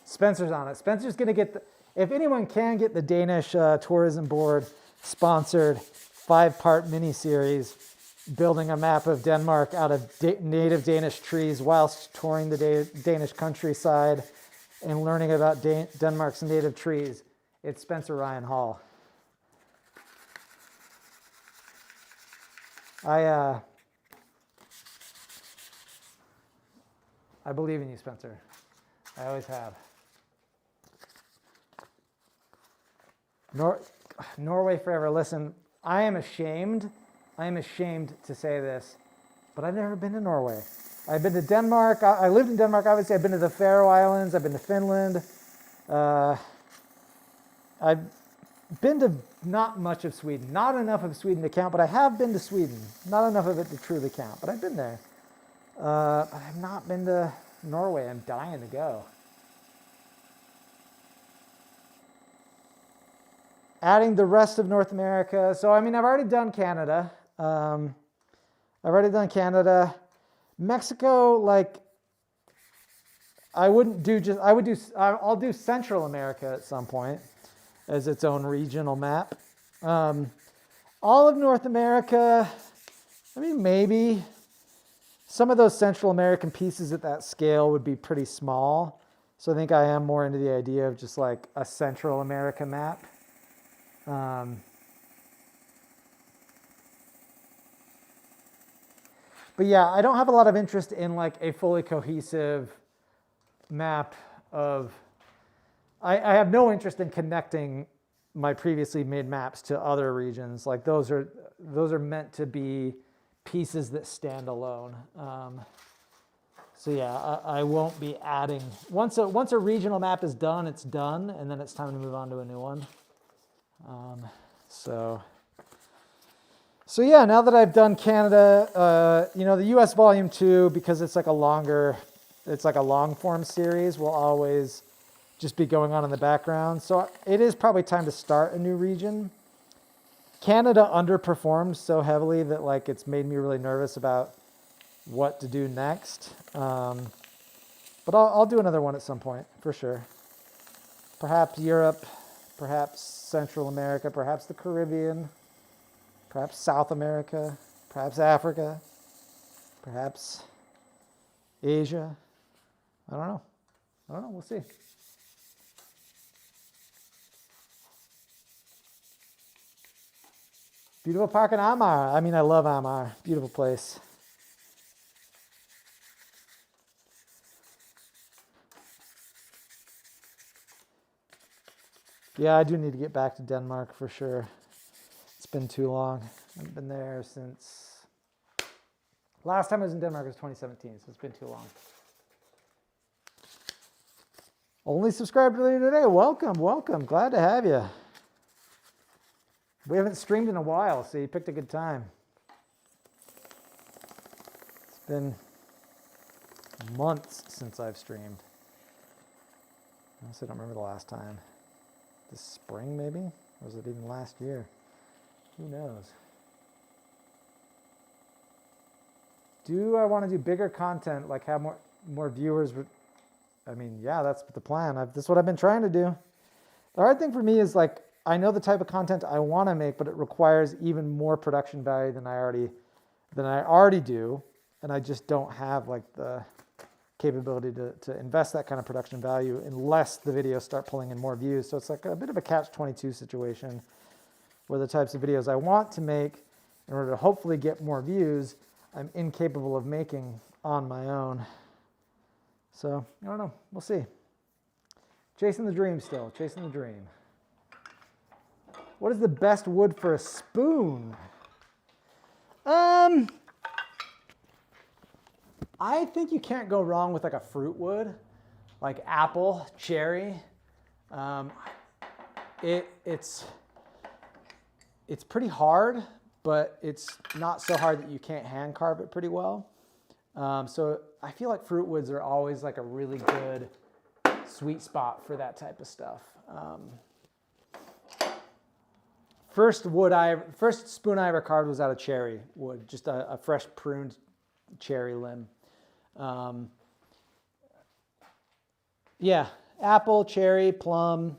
Spencer's on it. Spencer's going to get, if anyone can get the Danish Tourism Board sponsored 5-part mini-series building a map of Denmark out of native Danish trees whilst touring the Danish countryside and learning about Denmark's native trees, it's Spencer Ryan Hall. I believe in you, Spencer. I always have. Norway forever. Listen, I am ashamed to say this, but I've never been to Norway. I've been to Denmark. I lived in Denmark, obviously. I've been to the Faroe Islands. I've been to Finland. I've been to not much of Sweden. Not enough of Sweden to count, but I have been to Sweden. Not enough of it to truly count, but I've been there. I've not been to Norway. I'm dying to go. Adding the rest of North America. So, I mean, I've already done Canada. Mexico, like, I'll do Central America at some point as its own regional map. All of North America, I mean, maybe. Some of those Central American pieces at that scale would be pretty small. So I think I am more into the idea of just like a Central America map. But yeah, I don't have a lot of interest in like a fully cohesive map of, I have no interest in connecting my previously made maps to other regions. Like those are meant to be pieces that stand alone. So yeah, I won't be adding, once a regional map is done, it's done, and then it's time to move on to a new one. So yeah, now that I've done Canada, you know, the US Volume 2, because it's like a long form series, will always just be going on in the background. So it is probably time to start a new region. Canada underperformed so heavily that like it's made me really nervous about what to do next. But I'll do another one at some point for sure. Perhaps Europe, perhaps Central America, perhaps the Caribbean, perhaps South America, perhaps Africa, perhaps Asia. I don't know. We'll see. Beautiful park in Amar. I mean, I love Amar. Beautiful place. Yeah, I do need to get back to Denmark for sure. It's been too long. I haven't been there since... Last time I was in Denmark was 2017, so it's been too long. Only subscribed earlier today. Welcome. Glad to have you. We haven't streamed in a while, so you picked a good time. It's been months since I've streamed. I honestly don't remember the last time. This spring, maybe? Or was it even last year? Who knows? Do I want to do bigger content, like have more viewers? I mean, yeah, that's the plan. That's what I've been trying to do. The hard thing for me is like, I know the type of content I want to make, but it requires even more production value than I already do, and I just don't have like the capability to invest that kind of production value unless the videos start pulling in more views. So it's like a bit of a catch-22 situation where the types of videos I want to make in order to hopefully get more views, I'm incapable of making on my own. So I don't know. We'll see. Chasing the dream still. Chasing the dream. What is the best wood for a spoon? I think you can't go wrong with like a fruit wood, like apple, cherry. It's pretty hard, but it's not so hard that you can't hand carve it pretty well. So I feel like fruit woods are always like a really good sweet spot for that type of stuff. First spoon I ever carved was out of cherry wood, just a fresh pruned cherry limb. Yeah, apple, cherry, plum,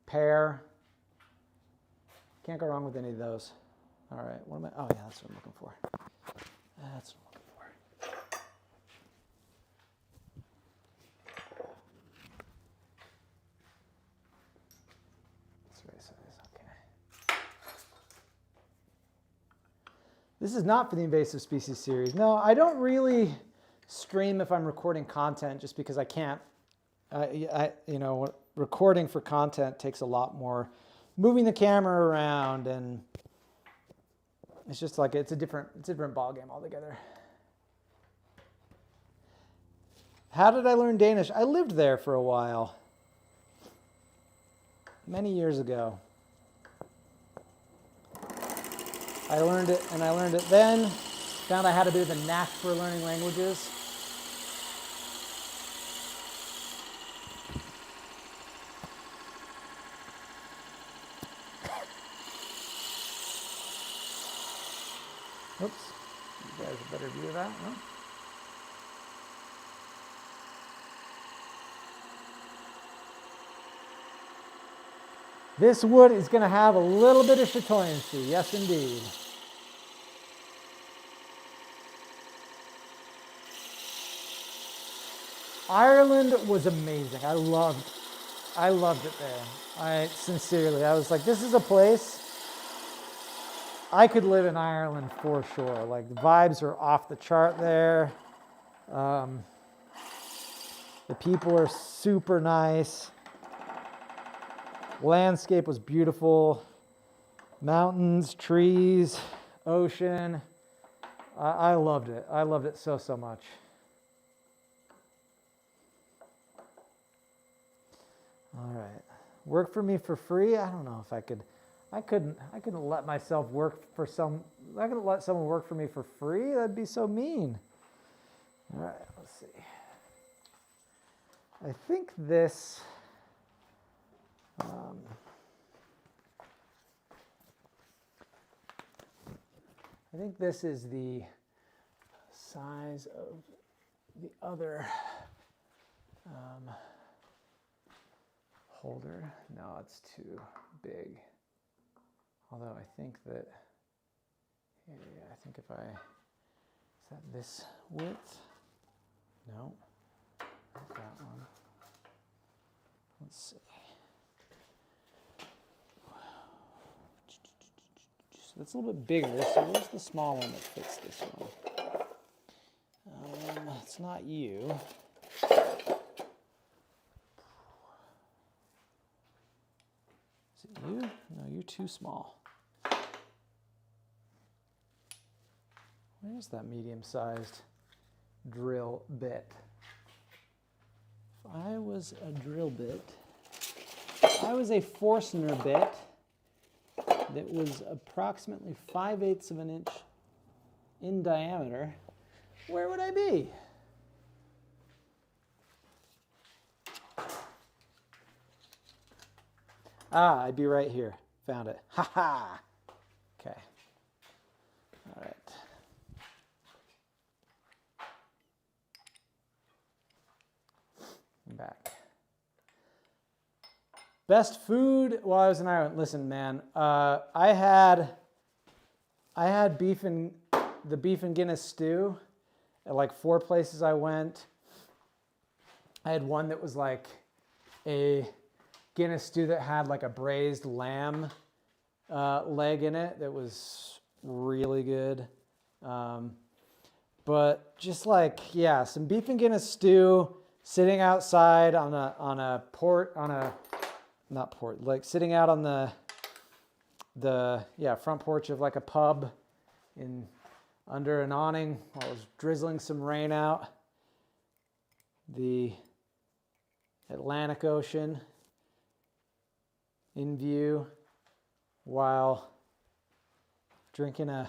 pear. Can't go wrong with any of those. All right, what am I? Oh yeah, that's what I'm looking for. That's what I'm looking for. Okay. This is not for the invasive species series. No, I don't really stream if I'm recording content just because I can't. You know, recording for content takes a lot more moving the camera around, and it's just like it's a different ball game altogether. How did I learn Danish? I lived there for a while, many years ago. I learned it, and I learned it then. Found I had a bit of a knack for learning languages. Oops, you guys have a better view of that, no? This wood is going to have a little bit of chatoyancy, yes indeed. Ireland was amazing. I loved it there. I was like, this is a place I could live in Ireland for sure. Like the vibes are off the chart there. The people are super nice. Landscape was beautiful. Mountains, trees, ocean. I loved it. I loved it so, so much. All right. Work for me for free? I don't know if I could. I couldn't let myself work for I couldn't let someone work for me for free. That'd be so mean. All right, let's see. I think this, I think this is the size of the other holder. No, it's too big. Although I think that, yeah, I think if is that this width? No, not that one. Let's see. So that's a little bit bigger. So where's the small one that fits this one? It's not you. Is it you? No, you're too small. Where's that medium-sized drill bit? If I was a drill bit, I was a Forstner bit that was approximately 5/8 of an inch in diameter, where would I be? Ah, I'd be right here. Found it. Ha ha! Okay. All right. I'm back. Best food while I was in Ireland. Listen, man, I had the beef and Guinness stew at like 4 places I went. I had one that was like a Guinness stew that had like a braised lamb leg in it that was really good. But just like, yeah, some beef and Guinness stew sitting outside on a sitting out on the front porch of like a pub under an awning while it was drizzling some rain out. The Atlantic Ocean in view while drinking a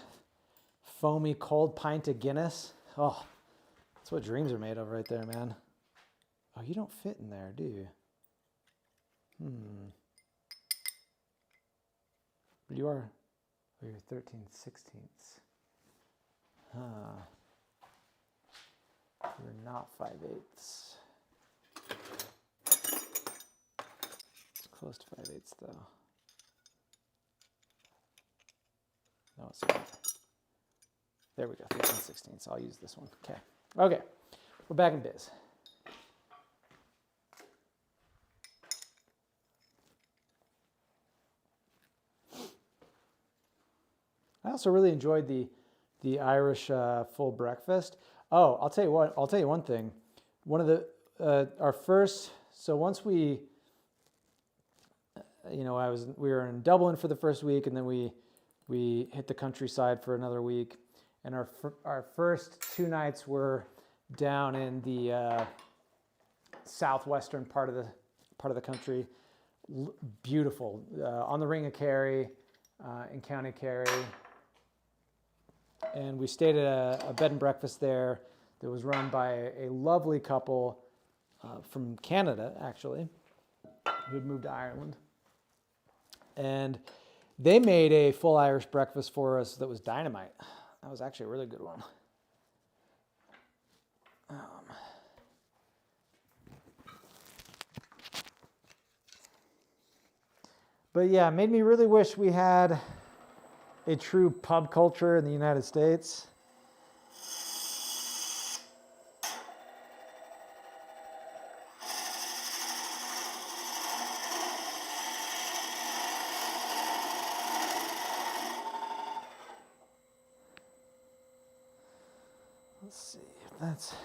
foamy cold pint of Guinness. Oh, that's what dreams are made of right there, man. Oh, you don't fit in there, do you? But you are, oh, you're 13/16. Huh. You're not 5/8. It's close to 5/8 though. No, it's not. There we go, 13/16. I'll use this one. Okay. Okay. We're back in biz. I also really enjoyed the Irish full breakfast. Oh, I'll tell you what. I'll tell you one thing. One of the our first. So once we, we were in Dublin for the first week, and then we hit the countryside for another week, and our first 2 nights were down in the southwestern part of the country. Beautiful, on the Ring of Kerry, in County Kerry. And we stayed at a bed and breakfast there that was run by a lovely couple from Canada, actually, who had moved to Ireland. And they made a full Irish breakfast for us that was dynamite. That was actually a really good one. But yeah, it made me really wish we had a true pub culture in the United States. Let's see if that's...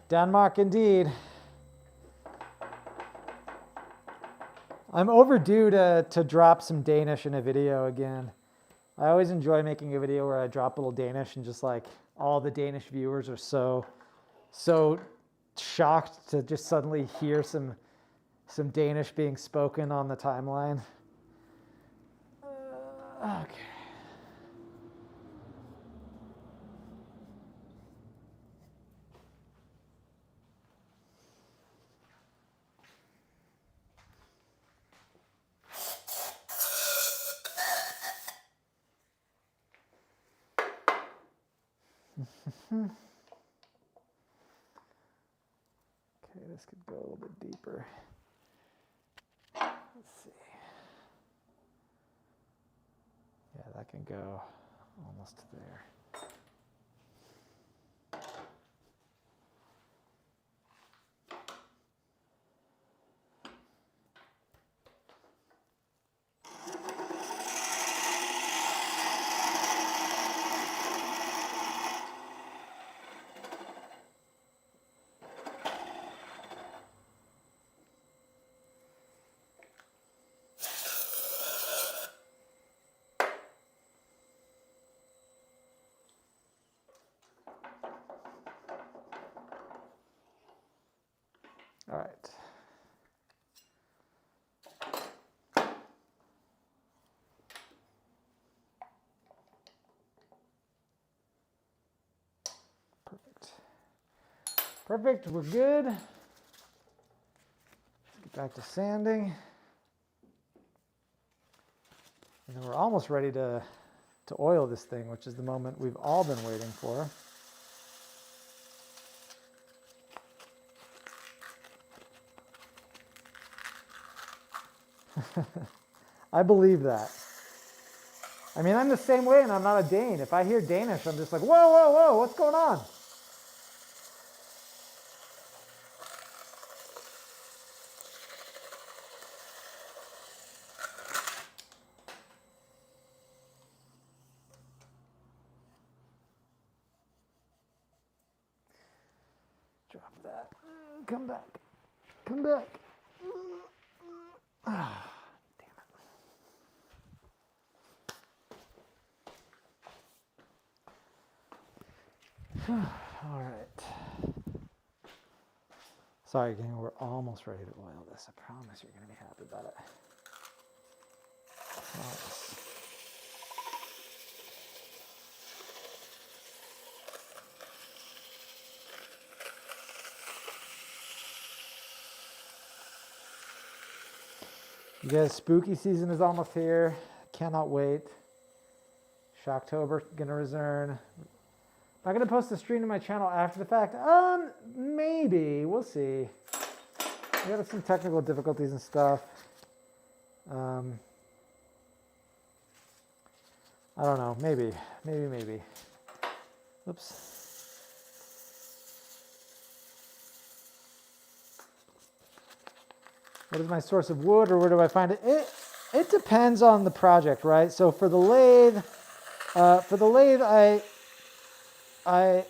Denmark indeed. I'm overdue to drop some Danish in a video again. I always enjoy making a video where I drop a little Danish and just like all the Danish viewers are so shocked to just suddenly hear some Danish being spoken on the timeline. Okay. Okay, this could go a little bit deeper. Let's see. Yeah, that can go almost there. All right. Perfect. Perfect, we're good. Let's get back to sanding. And then we're almost ready to oil this thing, which is the moment we've all been waiting for. I believe that. I mean, I'm the same way and I'm not a Dane. If I hear Danish, I'm just like, whoa, whoa, whoa, what's going on? Drop that. Come back. Come back. Ah. All right. Sorry, gang, we're almost ready to oil this. I promise you're going to be happy about it. Promise. You guys, spooky season is almost here. Cannot wait. Shocktober gonna return. Am I gonna post the stream to my channel after the fact? Maybe. We'll see. We got some technical difficulties and stuff. I don't know. Maybe. Oops. What is my source of wood, or where do I find it? It depends on the project, right? So for the lathe,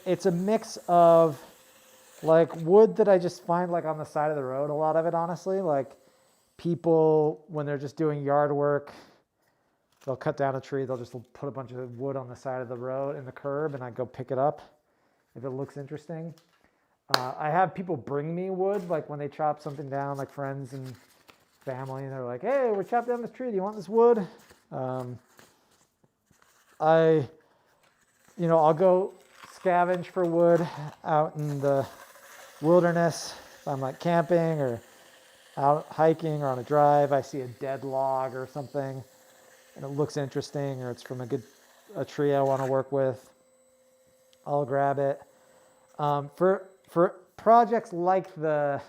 it's a mix of like wood that I just find like on the side of the road. A lot of it, honestly, like people when they're just doing yard work, they'll cut down a tree. They'll just put a bunch of wood on the side of the road in the curb, and I go pick it up if it looks interesting. I have people bring me wood, like when they chop something down, like friends and family, and they're like, hey, we're chopping down this tree. Do you want this wood? I'll go scavenge for wood out in the wilderness. If I'm like camping or out hiking or on a drive, I see a dead log or something, and it looks interesting, or it's from a tree I want to work with, I'll grab it. For projects like the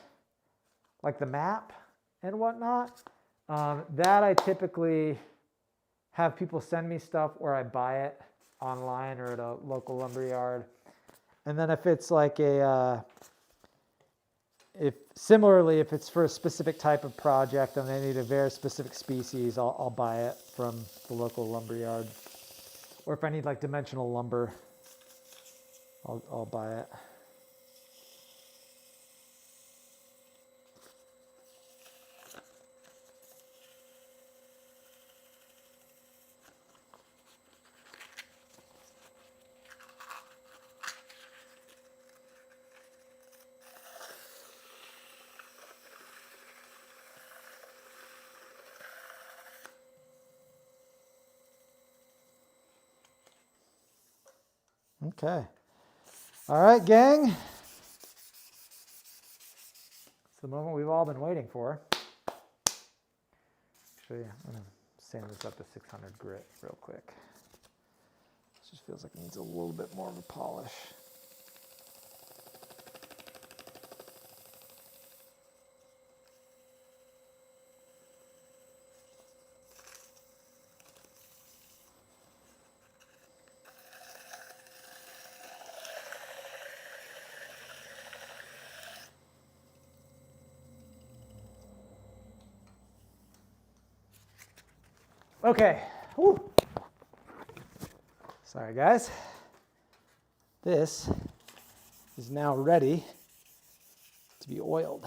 map and whatnot, that I typically have people send me stuff or I buy it online or at a local lumberyard. And then if it's like similarly, if it's for a specific type of project and they need a very specific species, I'll buy it from the local lumber yard. Or if I need like dimensional lumber, I'll buy it. Okay. All right, gang. It's the moment we've all been waiting for. Actually, I'm going to sand this up to 600 grit real quick. It just feels like it needs a little bit more of a polish. Okay. Whew. Sorry, guys. This is now ready to be oiled.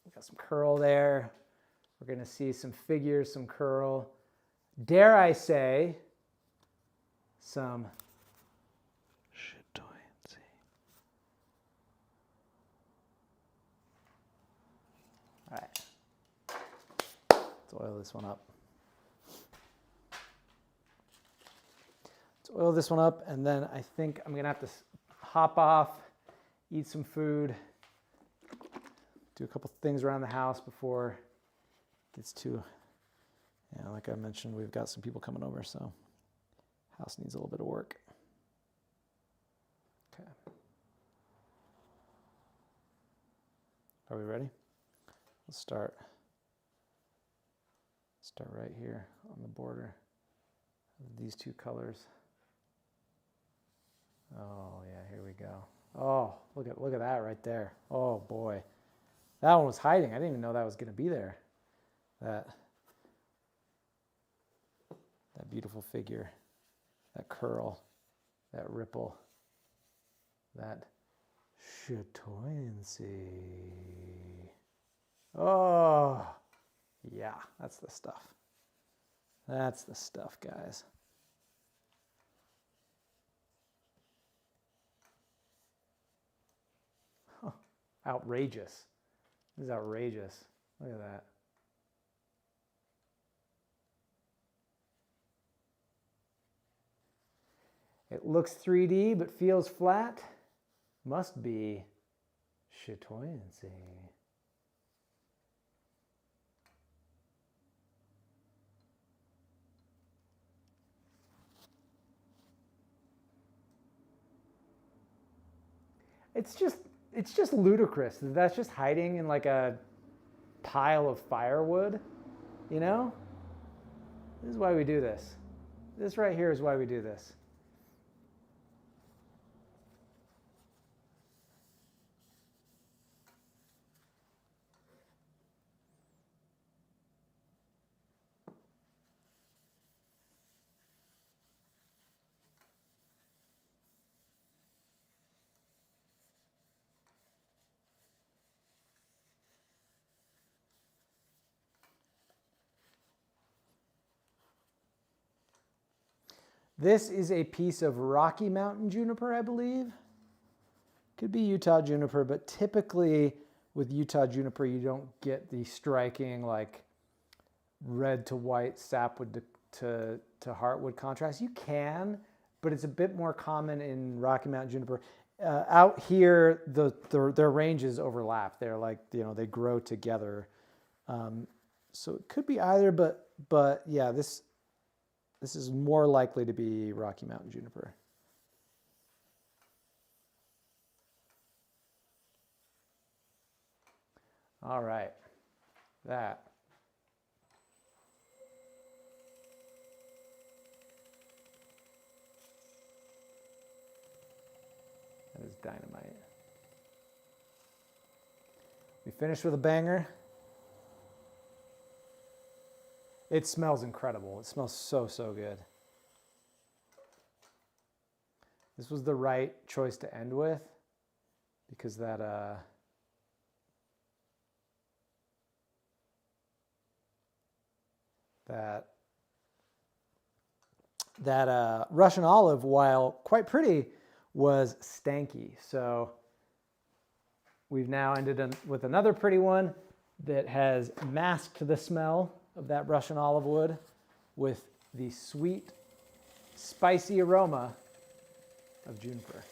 We got some curl there. We're going to see some figures, some curl. Dare I say, some chatoyancy. All right. Let's oil this one up. Let's oil this one up, and then I think I'm going to have to hop off, eat some food, do a couple things around the house before it gets too, like I mentioned, we've got some people coming over, so house needs a little bit of work. Okay. Are we ready? Let's start right here on the border of these two colors. Oh yeah, here we go. Oh, look at that right there. Oh boy. That one was hiding. I didn't even know that was going to be there. That beautiful figure, that curl, that ripple, that chatoyancy. Oh, yeah, that's the stuff. That's the stuff, guys. Huh. Outrageous. This is outrageous. Look at that. It looks 3D but feels flat. Must be chatoyancy. It's just ludicrous. That's just hiding in like a pile of firewood, you know? This is why we do this. This right here is why we do this. This is a piece of Rocky Mountain juniper, I believe. Could be Utah juniper, but typically with Utah juniper, you don't get the striking like red to white sapwood to heartwood contrast. You can, but it's a bit more common in Rocky Mountain juniper. Out here, their ranges overlap. They're like, they grow together. So it could be either, but yeah, this is more likely to be Rocky Mountain juniper. All right, that is dynamite. We finished with a banger. It smells incredible. It smells so, so good. This was the right choice to end with because that Russian olive, while quite pretty, was stanky. So we've now ended with another pretty one that has masked the smell of that Russian olive wood with the sweet, spicy aroma of juniper.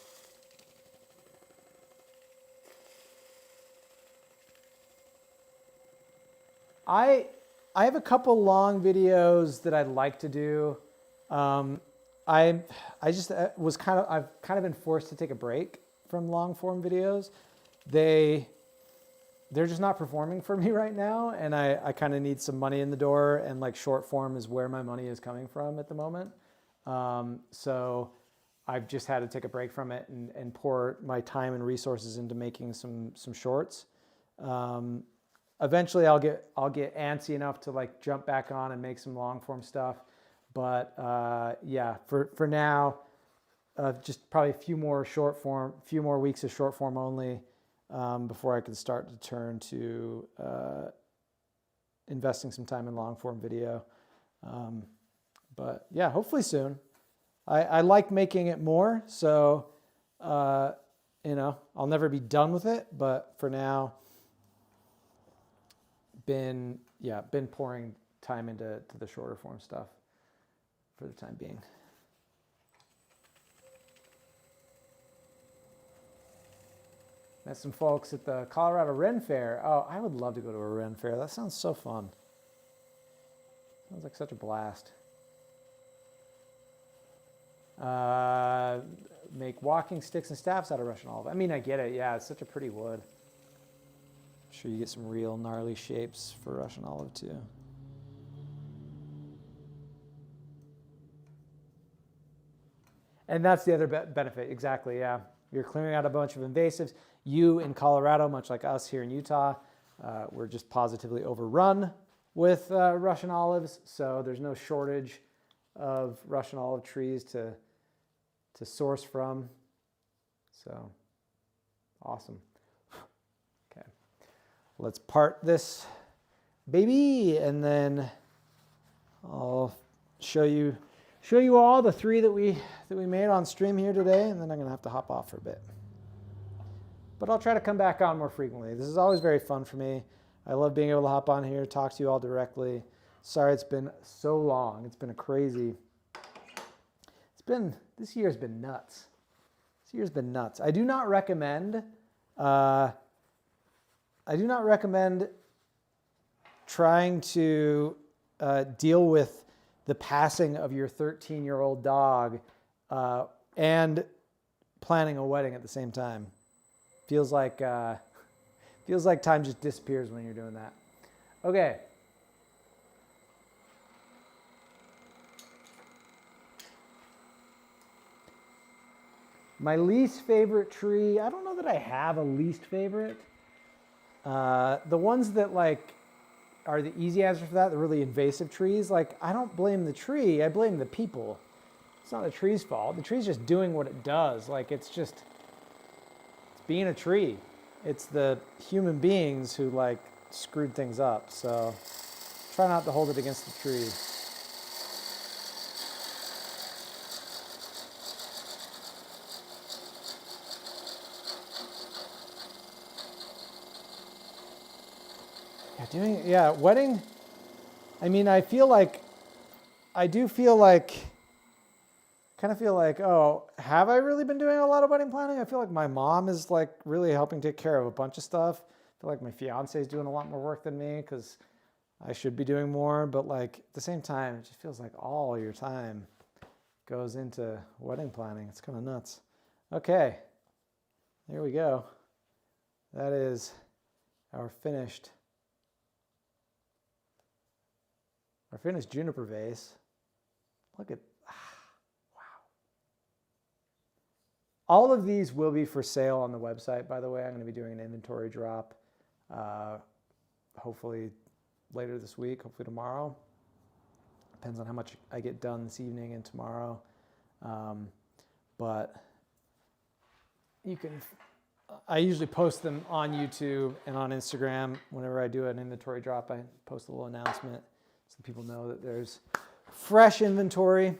I have a couple long videos that I'd like to do. I've kind of been forced to take a break from long form videos. They're just not performing for me right now, and I kind of need some money in the door, and like short form is where my money is coming from at the moment. So I've just had to take a break from it and pour my time and resources into making some shorts. Eventually I'll get antsy enough to like jump back on and make some long form stuff. But yeah, for now, just probably a few more weeks of short form only before I can start to turn to investing some time in long form video. But yeah, hopefully soon. I like making it more, so you know, I'll never be done with it. But for now, been pouring time into the shorter form stuff for the time being. Met some folks at the Colorado Ren Fair. Oh, I would love to go to a Ren Fair. That sounds so fun. Sounds like such a blast. Make walking sticks and staffs out of Russian olive. I mean, I get it. Yeah, it's such a pretty wood. I'm sure you get some real gnarly shapes for Russian olive too. And that's the other benefit. Exactly, yeah. You're clearing out a bunch of invasives. You in Colorado, much like us here in Utah, we're just positively overrun with Russian olives. So there's no shortage of Russian olive trees to source from. So awesome. Okay, let's part this baby, and then I'll show you all the three that we made on stream here today, and then I'm gonna have to hop off for a bit. But I'll try to come back on more frequently. This is always very fun for me. I love being able to hop on here, talk to you all directly. Sorry it's been so long. It's been this year's been nuts. This year's been nuts. I do not recommend trying to deal with the passing of your 13-year-old dog and planning a wedding at the same time. Feels like time just disappears when you're doing that. Okay. My least favorite tree, I don't know that I have a least favorite. The ones that like are the easy answer for that, the really invasive trees, like I don't blame the tree, I blame the people. It's not the tree's fault. The tree's just doing what it does. Like it's being a tree. It's the human beings who like screwed things up. So try not to hold it against the tree. Wedding. I mean, I do feel like, oh, have I really been doing a lot of wedding planning? I feel like my mom is like really helping take care of a bunch of stuff. I feel like my fiance is doing a lot more work than me because I should be doing more. But like at the same time, it just feels like all your time goes into wedding planning. It's kind of nuts. Okay, there we go. That is our finished juniper vase. Look at, wow. All of these will be for sale on the website, by the way. I'm going to be doing an inventory drop hopefully later this week, hopefully tomorrow. Depends on how much I get done this evening and tomorrow. But you can, I usually post them on YouTube and on Instagram. Whenever I do an inventory drop, I post a little announcement so people know that there's fresh inventory.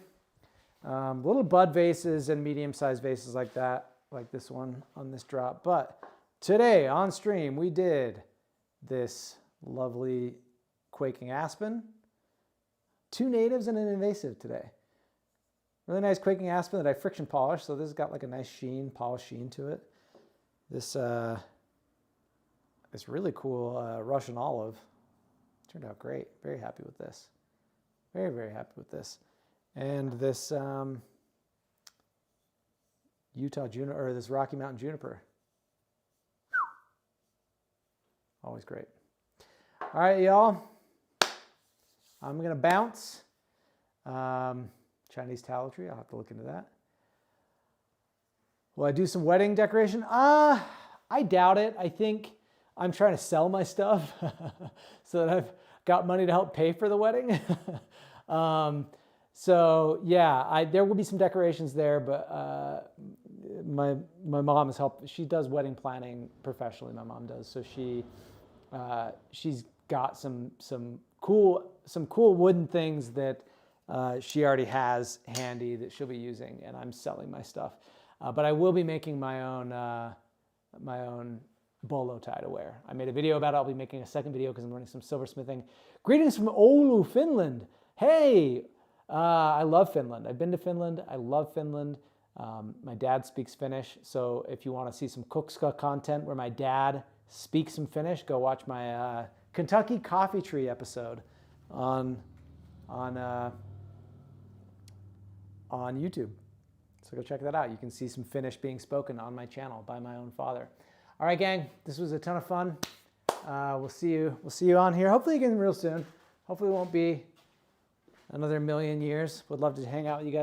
Little bud vases and medium-sized vases like that, like this one on this drop. But today on stream, we did this lovely quaking aspen, 2 natives and an invasive today. Really nice quaking aspen that I friction polished, so this has got like a nice sheen, polished sheen to it. This really cool Russian olive turned out great. Very happy with this. Very, very happy with this. And this Utah juniper, or this Rocky Mountain juniper. Always great. All right, y'all. I'm gonna bounce. Chinese tallow tree. I'll have to look into that. Will I do some wedding decoration? I doubt it. I think I'm trying to sell my stuff so that I've got money to help pay for the wedding. So yeah, there will be some decorations there, but my mom has helped. She does wedding planning professionally. My mom does, so she's got some cool wooden things that she already has handy that she'll be using, and I'm selling my stuff. But I will be making my own bolo tie to wear. I made a video about it. I'll be making a second video because I'm learning some silversmithing. Greetings from Oulu, Finland. Hey, I love Finland. I've been to Finland. I love Finland. My dad speaks Finnish, so if you want to see some Cookska content where my dad speaks some Finnish, go watch my Kentucky Coffee Tree episode on YouTube. So go check that out. You can see some Finnish being spoken on my channel by my own father. All right, gang, this was a ton of fun. We'll see you on here. Hopefully again real soon. Hopefully it won't be another million years. Would love to hang out with you guys.